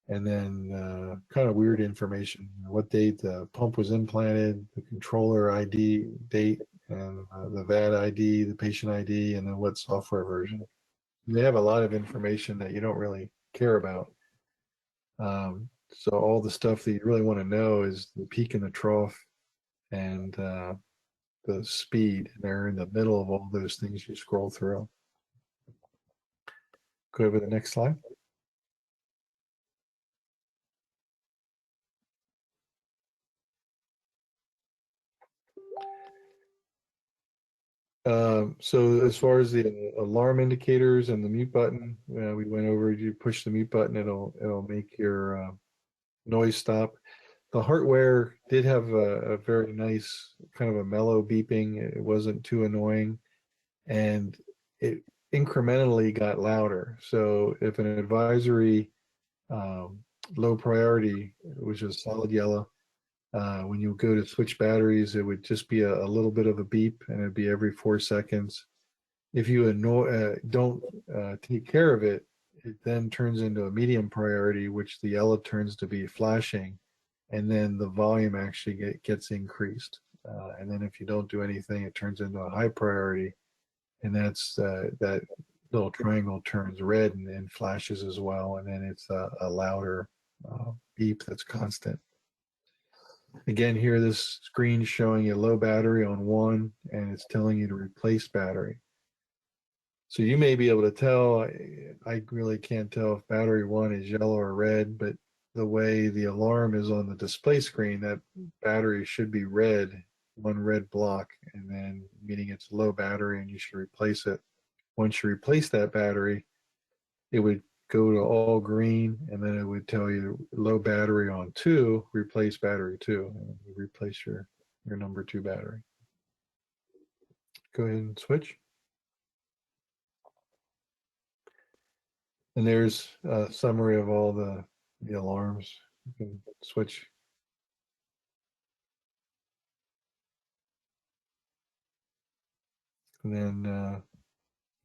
and then kind of weird information, what date the pump was implanted, the controller ID date, and the VAD ID, the patient ID, and then what software version. They have a lot of information that you don't really care about. So all the stuff that you really want to know is the peak and the trough and the speed. They're in the middle of all those things you scroll through. Go over the next slide. So as far as the alarm indicators and the mute button, we went over. You push the mute button, it'll make your noise stop. The hardware did have a very nice kind of a mellow beeping. It wasn't too annoying, and it incrementally got louder. So if an advisory um, low priority, which is solid yellow, when you go to switch batteries, it would just be a little bit of a beep, and it'd be every 4 seconds. If you don't take care of it, it then turns into a medium priority, which the yellow turns to be flashing, and then the volume actually gets increased. And then if you don't do anything, it turns into a high priority, and that's that little triangle turns red and flashes as well, and then it's a louder beep that's constant. Again, here this screen showing you low battery on one, and it's telling you to replace battery. So you may be able to tell, I really can't tell if battery one is yellow or red, but the way the alarm is on the display screen, that battery should be red, one red block, and then meaning it's low battery and you should replace it. Once you replace that battery, it would go to all green, and then it would tell you low battery on two, replace battery two, and you replace your number two battery. Go ahead and switch. And there's a summary of all the alarms. You can switch. And then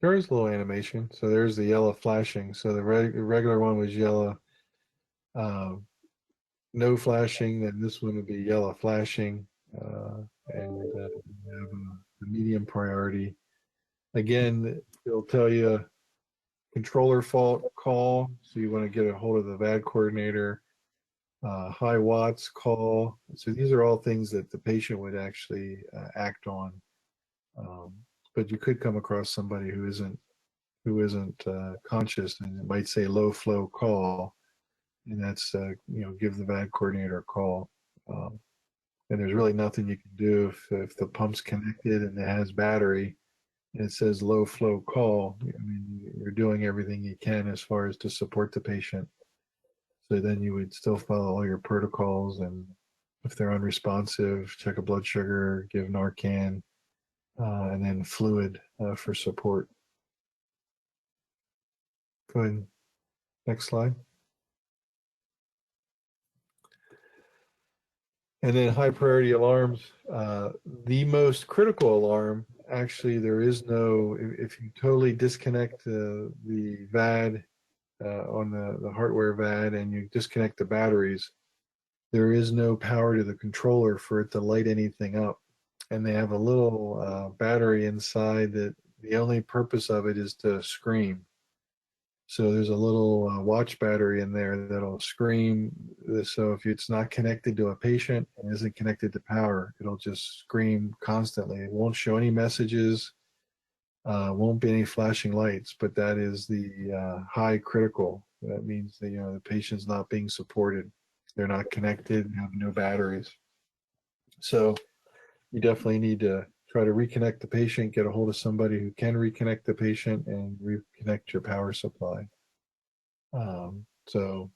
there is a little animation. So there's the yellow flashing. So the regular one was yellow, no flashing. Then this one would be yellow flashing. And you have a medium priority. Again, it'll tell you controller fault call. So you want to get a hold of the VAD coordinator. High watts call. So these are all things that the patient would actually act on. But you could come across somebody who isn't conscious, and it might say low flow call, and that's give the VAD coordinator a call. And there's really nothing you can do if the pump's connected and it has battery and it says low flow call. I mean, you're doing everything you can as far as to support the patient. So then you would still follow all your protocols, and if they're unresponsive, check a blood sugar, give Narcan, and then fluid for support. Go ahead. Next slide. And then high priority alarms. The most critical alarm, actually, there is no, if you totally disconnect the VAD on the hardware VAD and you disconnect the batteries, there is no power to the controller for it to light anything up. And they have a little battery inside that the only purpose of it is to scream. So there's a little watch battery in there that'll scream. So if it's not connected to a patient and isn't connected to power, it'll just scream constantly. It won't show any messages, won't be any flashing lights, but that is the high critical. That means that, the patient's not being supported. They're not connected and have no batteries. So you definitely need to try to reconnect the patient, get a hold of somebody who can reconnect the patient and reconnect your power supply. So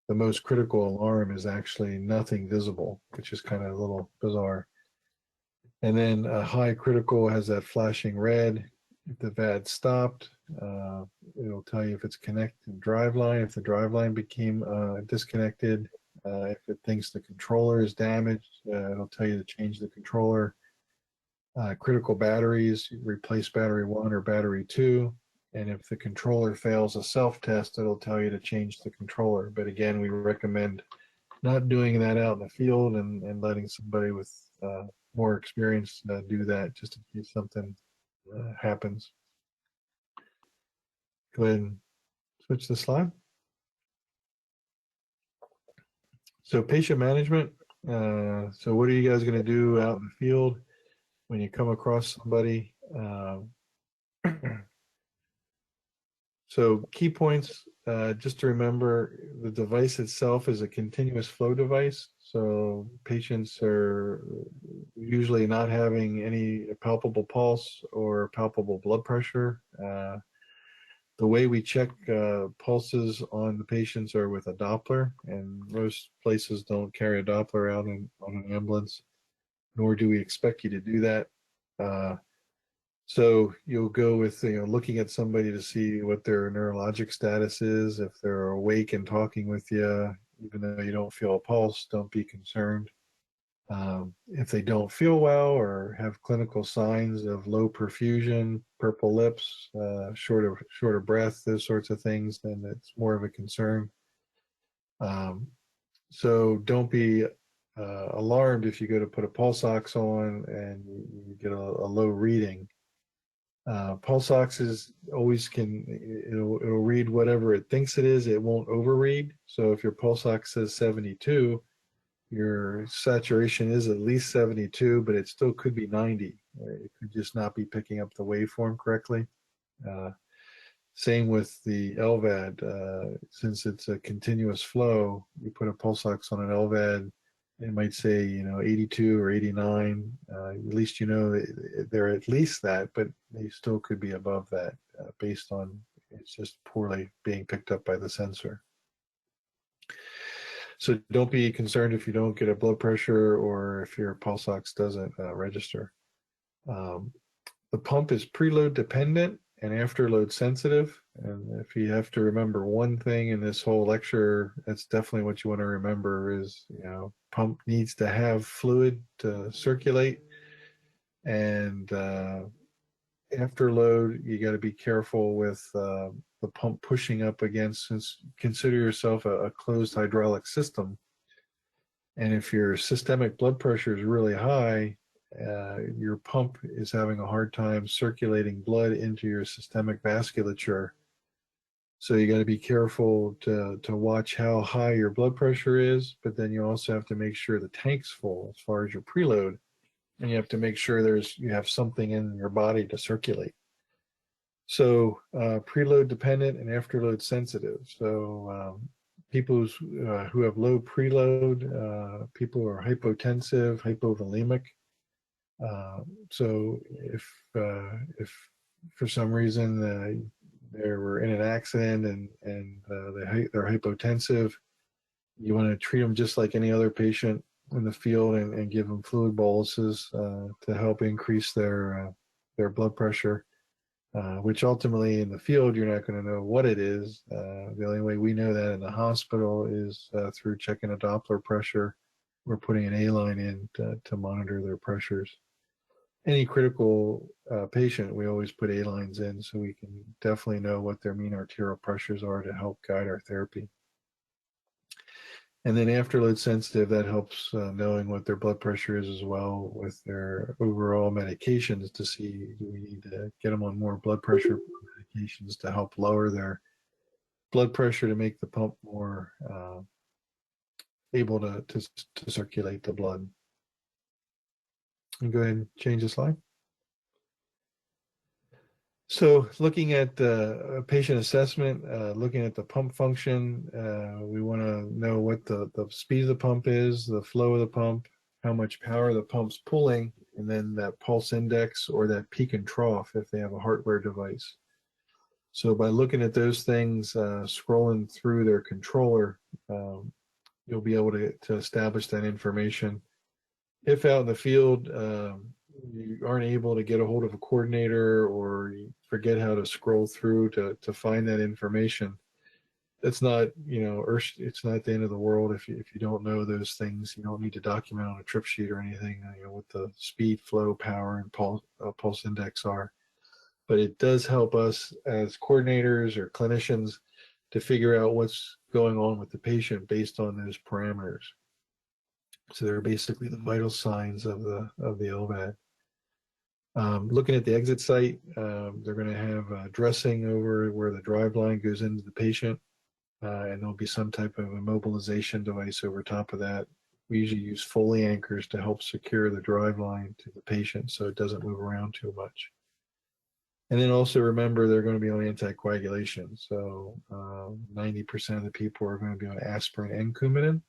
the most critical alarm is actually nothing visible, which is kind of a little bizarre. And then a high critical has that flashing red. If the VAD stopped, it'll tell you if it's connected to the drive line, if the drive line became disconnected, if it thinks the controller is damaged, it'll tell you to change the controller. Critical batteries, replace battery 1 or battery 2. And if the controller fails a self-test, it'll tell you to change the controller. But again, we recommend not doing that out in the field and letting somebody with more experience do that just in case something happens. Go ahead and switch the slide. So patient management. So what are you guys going to do out in the field when you come across somebody? So key points, just to remember, the device itself is a continuous flow device. So patients are usually not having any palpable pulse or palpable blood pressure. The way we check pulses on the patients are with a Doppler, and most places don't carry a Doppler out on an ambulance, nor do we expect you to do that. So you'll go with looking at somebody to see what their neurologic status is. If they're awake and talking with you, even though you don't feel a pulse, don't be concerned. If they don't feel well or have clinical signs of low perfusion, purple lips, shorter breath, those sorts of things, then it's more of a concern. So don't be alarmed if you go to put a pulse ox on and you get a low reading. Pulse oxes always it'll read whatever it thinks it is. It won't overread. So if your pulse ox says 72, your saturation is at least 72, but it still could be 90. It could just not be picking up the waveform correctly. Same with the LVAD. Since it's a continuous flow, you put a pulse ox on an LVAD, it might say 82 or 89. At least they're at least that, but they still could be above that based on it's just poorly being picked up by the sensor. So don't be concerned if you don't get a blood pressure or if your pulse ox doesn't register. The pump is preload dependent and afterload sensitive. And if you have to remember one thing in this whole lecture, that's definitely what you want to remember is, pump needs to have fluid to circulate. And afterload, you got to be careful with the pump pushing up against, since consider yourself a closed hydraulic system. And if your systemic blood pressure is really high, your pump is having a hard time circulating blood into your systemic vasculature. So you got to be careful to watch how high your blood pressure is, but then you also have to make sure the tank's full as far as your preload, and you have to make sure you have something in your body to circulate. So preload dependent and afterload sensitive. So people who have low preload, people who are hypotensive, hypovolemic. So if for some reason they were in an accident and they're hypotensive, you want to treat them just like any other patient in the field and give them fluid boluses to help increase their blood pressure. Which ultimately in the field you're not going to know what it is. The only way we know that in the hospital is through checking a Doppler pressure or putting an A-line in to monitor their pressures. Any critical patient, we always put A-lines in so we can definitely know what their mean arterial pressures are to help guide our therapy. And then afterload sensitive, that helps knowing what their blood pressure is as well with their overall medications to see, do we need to get them on more blood pressure medications to help lower their blood pressure to make the pump more able to circulate the blood. And go ahead and change the slide. So looking at patient assessment, looking at the pump function, we want to know what the speed of the pump is, the flow of the pump, how much power the pump's pulling, and then that pulse index or that peak and trough if they have a hardware device. So by looking at those things, scrolling through their controller, you'll be able to establish that information. If out in the field, you aren't able to get a hold of a coordinator or you forget how to scroll through to find that information, it's not, it's not the end of the world if you don't know those things. You don't need to document on a trip sheet or anything, what the speed, flow, power, and pulse index are. But it does help us as coordinators or clinicians to figure out what's going on with the patient based on those parameters. So they're basically the vital signs of the LVAD. Looking at the exit site, they're going to have dressing over where the drive line goes into the patient, and there'll be some type of immobilization device over top of that. We usually use Foley anchors to help secure the drive line to the patient so it doesn't move around too much. And then also remember they're going to be on anticoagulation. So 90% of the people are going to be on aspirin and Coumadin.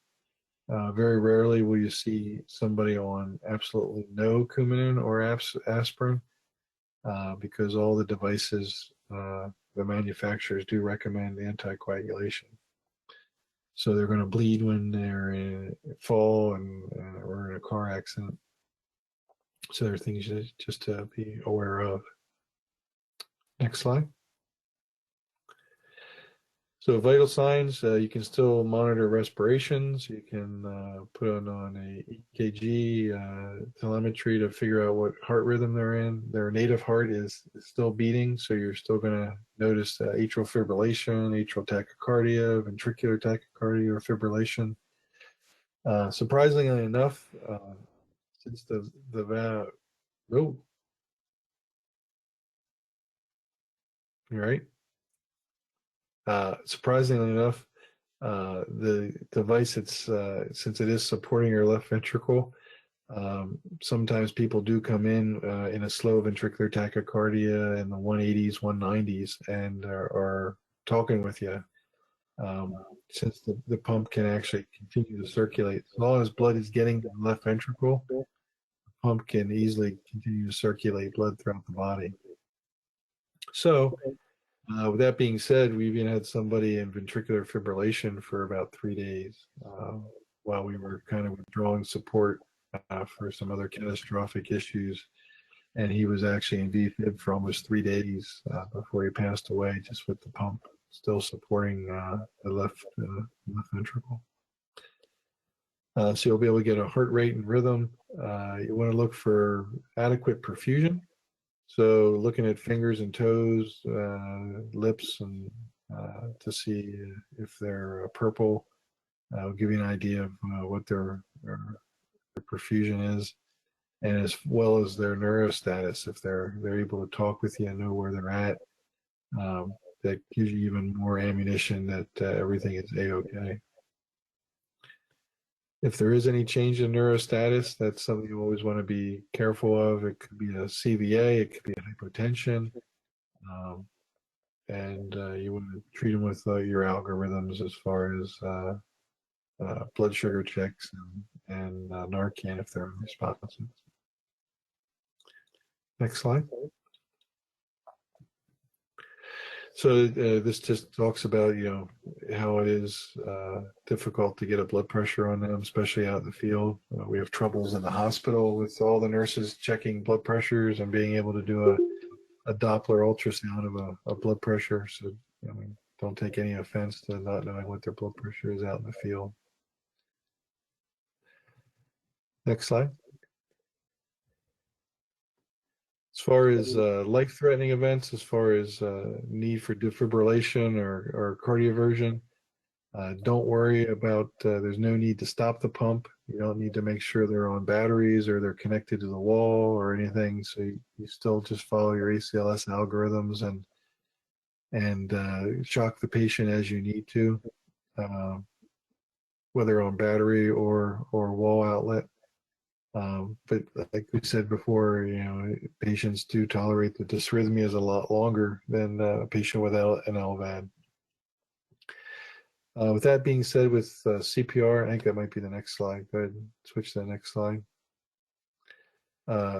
Very rarely will you see somebody on absolutely no Coumadin or aspirin because all the devices, the manufacturers do recommend anticoagulation. So they're going to bleed when they're in a fall or in a car accident. So there are things just to be aware of. Next slide. So vital signs, you can still monitor respirations. You can put on a EKG telemetry to figure out what heart rhythm they're in. Their native heart is still beating, so you're still going to notice atrial fibrillation, atrial tachycardia, ventricular tachycardia, or fibrillation. Surprisingly enough, since the oh, you're right. Surprisingly enough, the device, since it is supporting your left ventricle, sometimes people do come in a slow ventricular tachycardia in the 180s, 190s, and are talking with you. Since the pump can actually continue to circulate, as long as blood is getting to the left ventricle, the pump can easily continue to circulate blood throughout the body. So with that being said, we even had somebody in ventricular fibrillation for about 3 days while we were kind of withdrawing support for some other catastrophic issues. And he was actually in VFib for almost 3 days before he passed away, just with the pump still supporting the left ventricle. So you'll be able to get a heart rate and rhythm. You want to look for adequate perfusion. So looking at fingers and toes, lips, and to see if they're purple, will give you an idea of what their perfusion is, and as well as their neurostatus. If they're able to talk with you and know where they're at, that gives you even more ammunition that everything is A-okay. If there is any change in neurostatus, that's something you always want to be careful of. It could be a CVA, it could be a hypotension, and you want to treat them with your algorithms as far as blood sugar checks and Narcan if they're unresponsive. Next slide. So this just talks about, how it is difficult to get a blood pressure on them, especially out in the field. We have troubles in the hospital with all the nurses checking blood pressures and being able to do a Doppler ultrasound of a blood pressure. So, don't take any offense to not knowing what their blood pressure is out in the field. Next slide. As far as life-threatening events, as far as need for defibrillation or cardioversion, don't worry about, there's no need to stop the pump. You don't need to make sure they're on batteries or they're connected to the wall or anything. So you still just follow your ACLS algorithms and shock the patient as you need to, whether on battery or wall outlet. But like we said before, patients do tolerate the dysrhythmias a lot longer than a patient without an LVAD. With that being said, with CPR, I think that might be the next slide. Go ahead and switch to the next slide.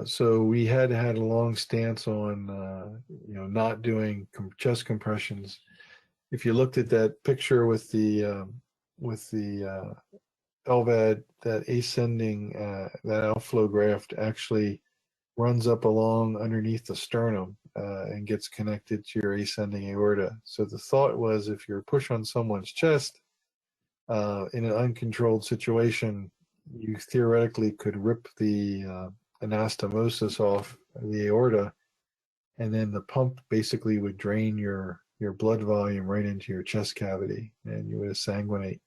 So we had had a long stance on, not doing chest compressions. If you looked at that picture with the LVAD, that ascending, that outflow graft actually runs up along underneath the sternum and gets connected to your ascending aorta. So the thought was, if you're push on someone's chest in an uncontrolled situation, you theoretically could rip the anastomosis off the aorta, and then the pump basically would drain your blood volume right into your chest cavity, and you would sanguinate.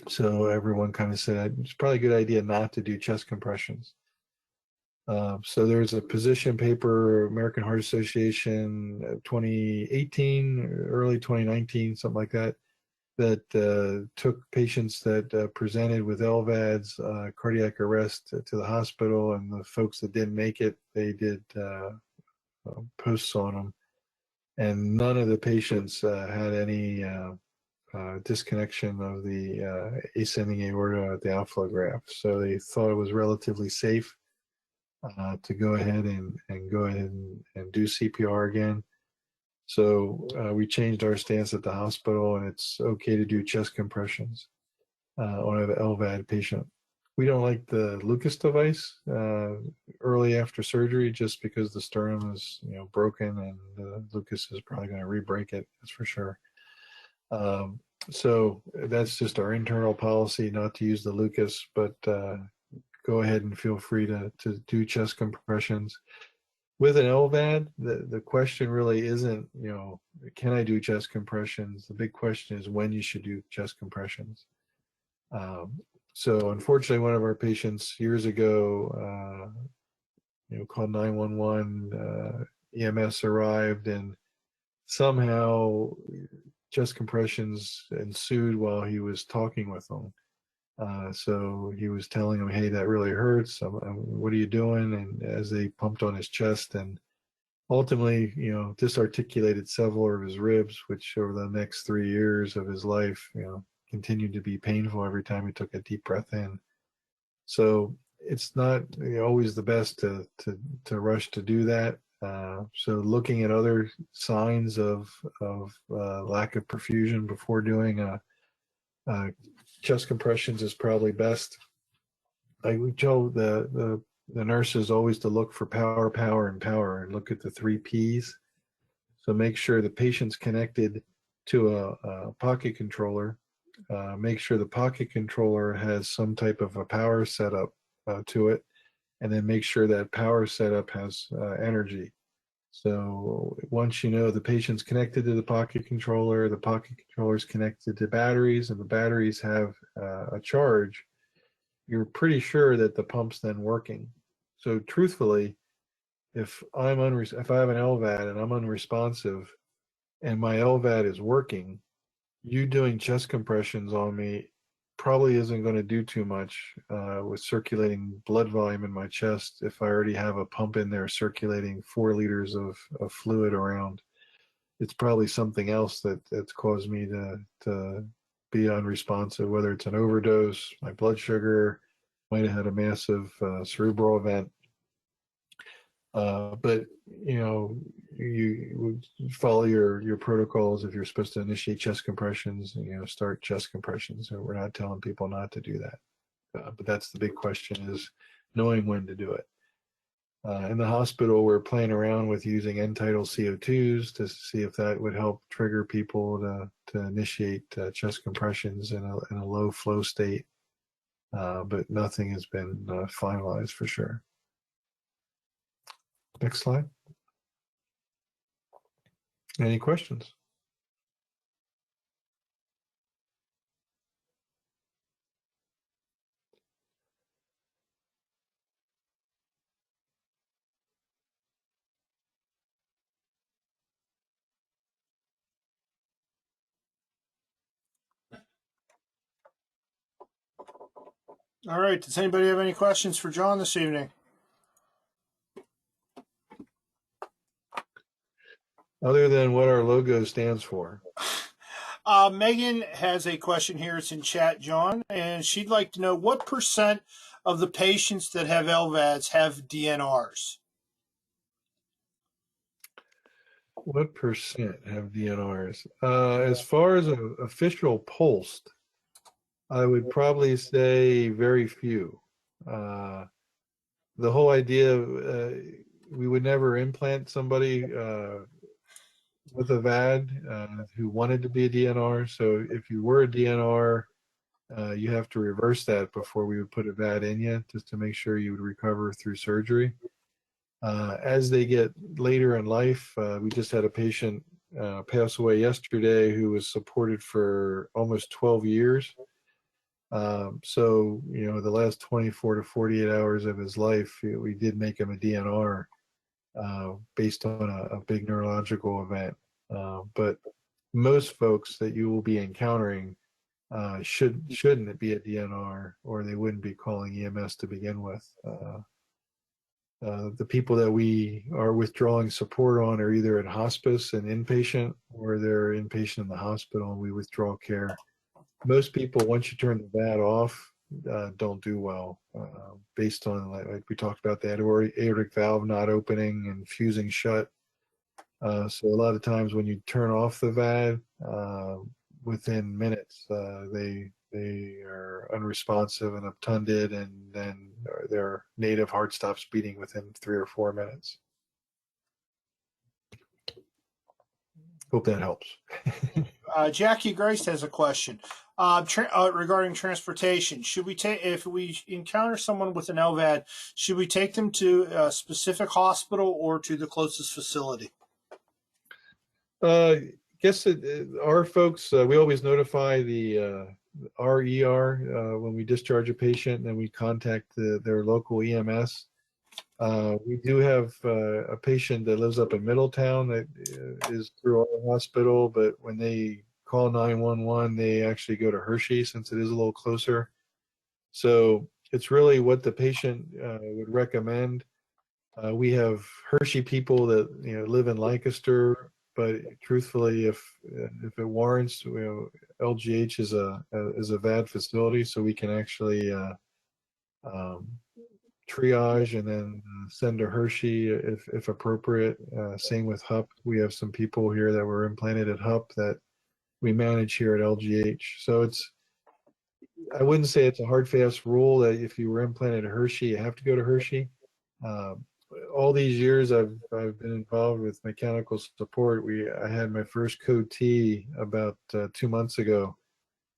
So everyone kind of said it's probably a good idea not to do chest compressions. So there's a position paper, American Heart Association, 2018, early 2019, something like that, that took patients that presented with LVADs, cardiac arrest, to the hospital, and the folks that didn't make it, they did posts on them, and none of the patients had any disconnection of the ascending aorta at the outflow graft. So they thought it was relatively safe to go ahead and do CPR again. So we changed our stance at the hospital, and it's okay to do chest compressions on an LVAD patient. We don't like the Lucas device early after surgery, just because the sternum is broken, and Lucas is probably going to re-break it. That's for sure. So that's just our internal policy, not to use the Lucas, but go ahead and feel free to do chest compressions. With an LVAD, the question really isn't, can I do chest compressions? The big question is when you should do chest compressions. So unfortunately, one of our patients years ago, called 911, EMS arrived, and somehow chest compressions ensued while he was talking with them. So he was telling him, "Hey, that really hurts. What are you doing?" And as they pumped on his chest, and ultimately, disarticulated several of his ribs, which over the next 3 years of his life, continued to be painful every time he took a deep breath in. So it's not always the best to rush to do that. So looking at other signs of lack of perfusion before doing chest compressions is probably best. I would tell the nurses always to look for power, power, and power, and look at the 3 Ps. So make sure the patient's connected to a pocket controller. Make sure the pocket controller has some type of a power setup to it, and then make sure that power setup has energy. So once you know the patient's connected to the pocket controller is connected to batteries, and the batteries have a charge, you're pretty sure that the pump's then working. So truthfully, if I have an LVAD and I'm unresponsive, and my LVAD is working, you doing chest compressions on me probably isn't going to do too much with circulating blood volume in my chest if I already have a pump in there circulating 4 liters of fluid around. It's probably something else that's caused me to be unresponsive, whether it's an overdose, my blood sugar, might have had a massive cerebral event. But you follow your protocols. If you're supposed to initiate chest compressions, start chest compressions. So we're not telling people not to do that. But that's the big question, is knowing when to do it. In the hospital, we're playing around with using end-tidal CO2s to see if that would help trigger people to initiate chest compressions in a low flow state. But nothing has been finalized for sure. Next slide. Any questions? All right. Does anybody have any questions for John this evening? Other than what our logo stands for. Megan has a question here. It's in chat, John, and she'd like to know what percent of the patients that have LVADs have DNRs? What percent have DNRs? As far as official pulsed, I would probably say very few. The whole idea of we would never implant somebody with a VAD who wanted to be a DNR. So if you were a DNR, you have to reverse that before we would put a VAD in you, just to make sure you would recover through surgery. As they get later in life, we just had a patient pass away yesterday who was supported for almost 12 years. So, the last 24 to 48 hours of his life, we did make him a DNR based on a big neurological event. But most folks that you will be encountering shouldn't be a DNR, or they wouldn't be calling EMS to begin with. The people that we are withdrawing support on are either at hospice and inpatient, or they're inpatient in the hospital and we withdraw care. Most people, once you turn the VAD off, don't do well, based on, like we talked about, the aortic valve not opening and fusing shut. So a lot of times when you turn off the VAD, within minutes, they are unresponsive and obtunded, and then their native heart stops beating within 3 or 4 minutes. Hope that helps. Jackie Grace has a question regarding transportation. Should we take, if we encounter someone with an LVAD, should we take them to a specific hospital or to the closest facility? Guess our folks, we always notify our ER when we discharge a patient, and then we contact their local EMS. We do have a patient that lives up in Middletown that is through our hospital, but when they call 911, they actually go to Hershey since it is a little closer. So it's really what the patient would recommend. We have Hershey people that live in Lancaster, but truthfully, if it warrants, LGH is a VAD facility, so we can actually triage and then send to Hershey if appropriate. Same with HUP. We have some people here that were implanted at HUP that we manage here at LGH. So I wouldn't say it's a hard, fast rule that if you were implanted at Hershey, you have to go to Hershey. All these years I've been involved with mechanical support. I had my first code T about 2 months ago,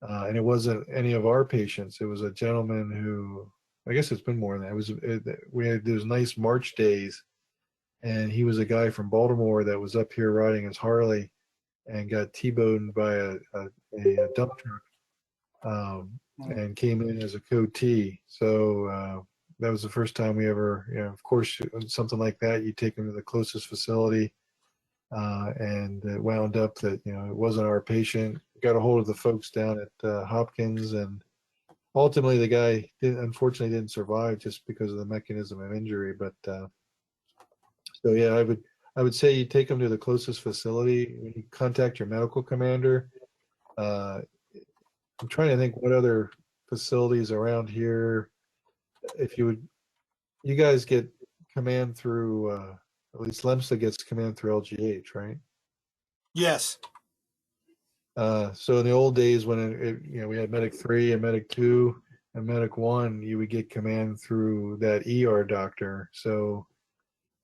and it wasn't any of our patients. It was a gentleman who, I guess it's been more than that. We had those nice March days, and he was a guy from Baltimore that was up here riding his Harley and got T-boned by a dump truck, and came in as a code T. So that was the first time we ever, of course, something like that, you take him to the closest facility, and it wound up that, it wasn't our patient. Got a hold of the folks down at Hopkins, and ultimately the guy unfortunately didn't survive just because of the mechanism of injury. But so yeah, I would say you take him to the closest facility. When you contact your medical commander, I'm trying to think what other facilities around here. If you guys get command through, at least LEMSA gets command through LGH, right? Yes. So in the old days when we had Medic 3 and Medic 2 and Medic 1, you would get command through that ER doctor. So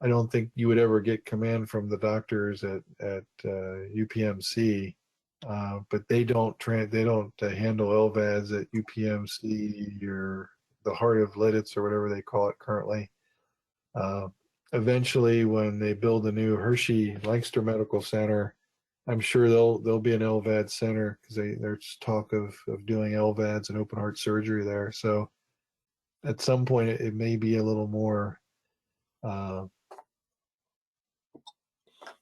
I don't think you would ever get command from the doctors at UPMC, but they don't handle LVADs at UPMC or the Heart of Lidditz or whatever they call it currently. Eventually, when they build a new Hershey Lancaster Medical Center, I'm sure there'll be an LVAD center, because there's talk of doing LVADs and open heart surgery there. So at some point, it may be a little more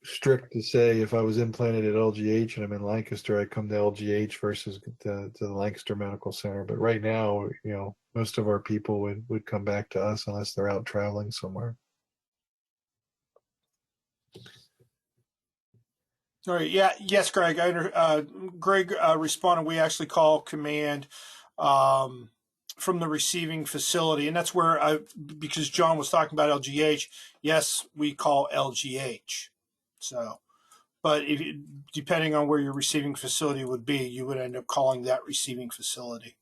strict to say if I was implanted at LGH and I'm in Lancaster, I come to LGH versus to the Lancaster Medical Center. But right now, most of our people would come back to us unless they're out traveling somewhere. All right. Yeah. Yes, Greg. Greg responded. We actually call command from the receiving facility. And that's where because John was talking about LGH, yes, we call LGH. So, but depending on where your receiving facility would be, you would end up calling that receiving facility.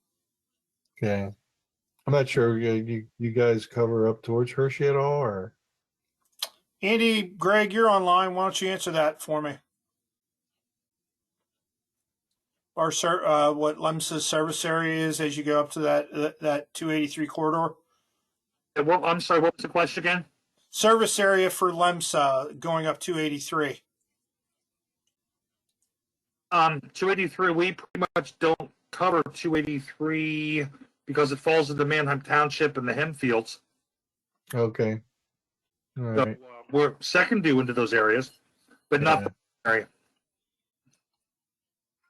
Okay. I'm not sure. You guys cover up towards Hershey at all, or? Andy, Greg, you're online. Why don't you answer that for me? Our what LEMSA's service area is as you go up to that 283 corridor. Well, I'm sorry, what was the question again? Service area for LEMSA going up 283. 283, we pretty much don't cover 283 because it falls into Manheim Township and the Hemfields. Okay. All right. So we're second due into those areas, but not the area.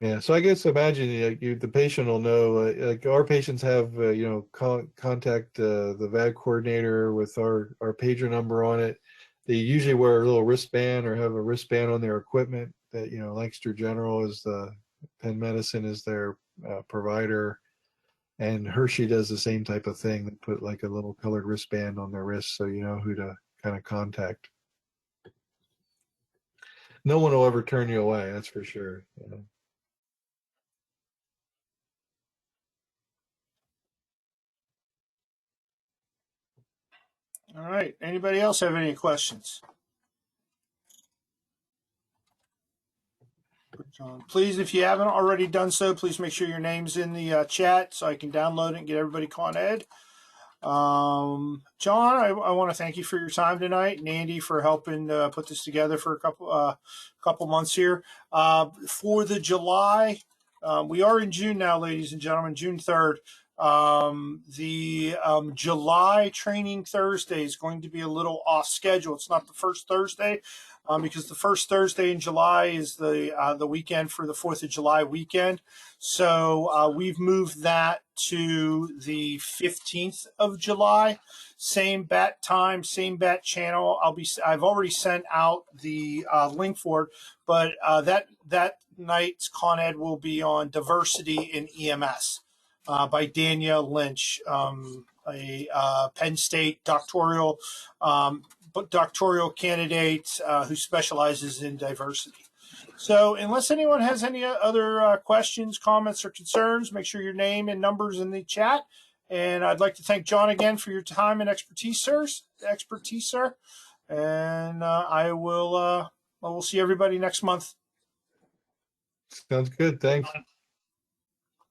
Yeah. So I guess imagine the patient will know, like our patients have, contact the VAD coordinator with our pager number on it. They usually wear a little wristband or have a wristband on their equipment that, Lancaster General is Penn Medicine is their provider. And Hershey does the same type of thing. They put like a little colored wristband on their wrist so you know who to kind of contact. No one will ever turn you away, that's for sure. All right. Anybody else have any questions? Please, if you haven't already done so, please make sure your name's in the chat so I can download it and get everybody Con Ed. John, I want to thank you for your time tonight, and Andy for helping put this together for a couple months here. For the July, we are in June now, ladies and gentlemen, June 3rd. The July training Thursday is going to be a little off schedule. It's not the first Thursday. Because the first Thursday in July is the weekend for the 4th of July weekend. So we've moved that to the 15th of July. Same bat time, same bat channel. I've already sent out the link for it, but that night's Con Ed will be on diversity in EMS by Danielle Lynch, a Penn State doctoral candidate who specializes in diversity. So unless anyone has any other questions, comments, or concerns, make sure your name and numbers in the chat. And I'd like to thank John again for your time and expertise, sir. And I will see everybody next month. Sounds good. Thanks.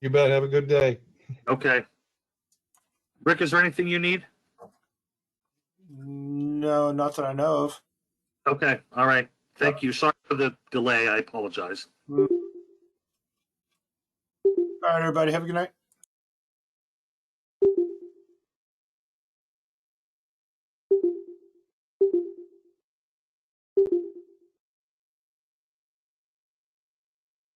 You bet. Have a good day. Okay. Rick, is there anything you need? No, not that I know of. Okay. All right. Thank you. Sorry for the delay. I apologize. All right, everybody. Have a good night.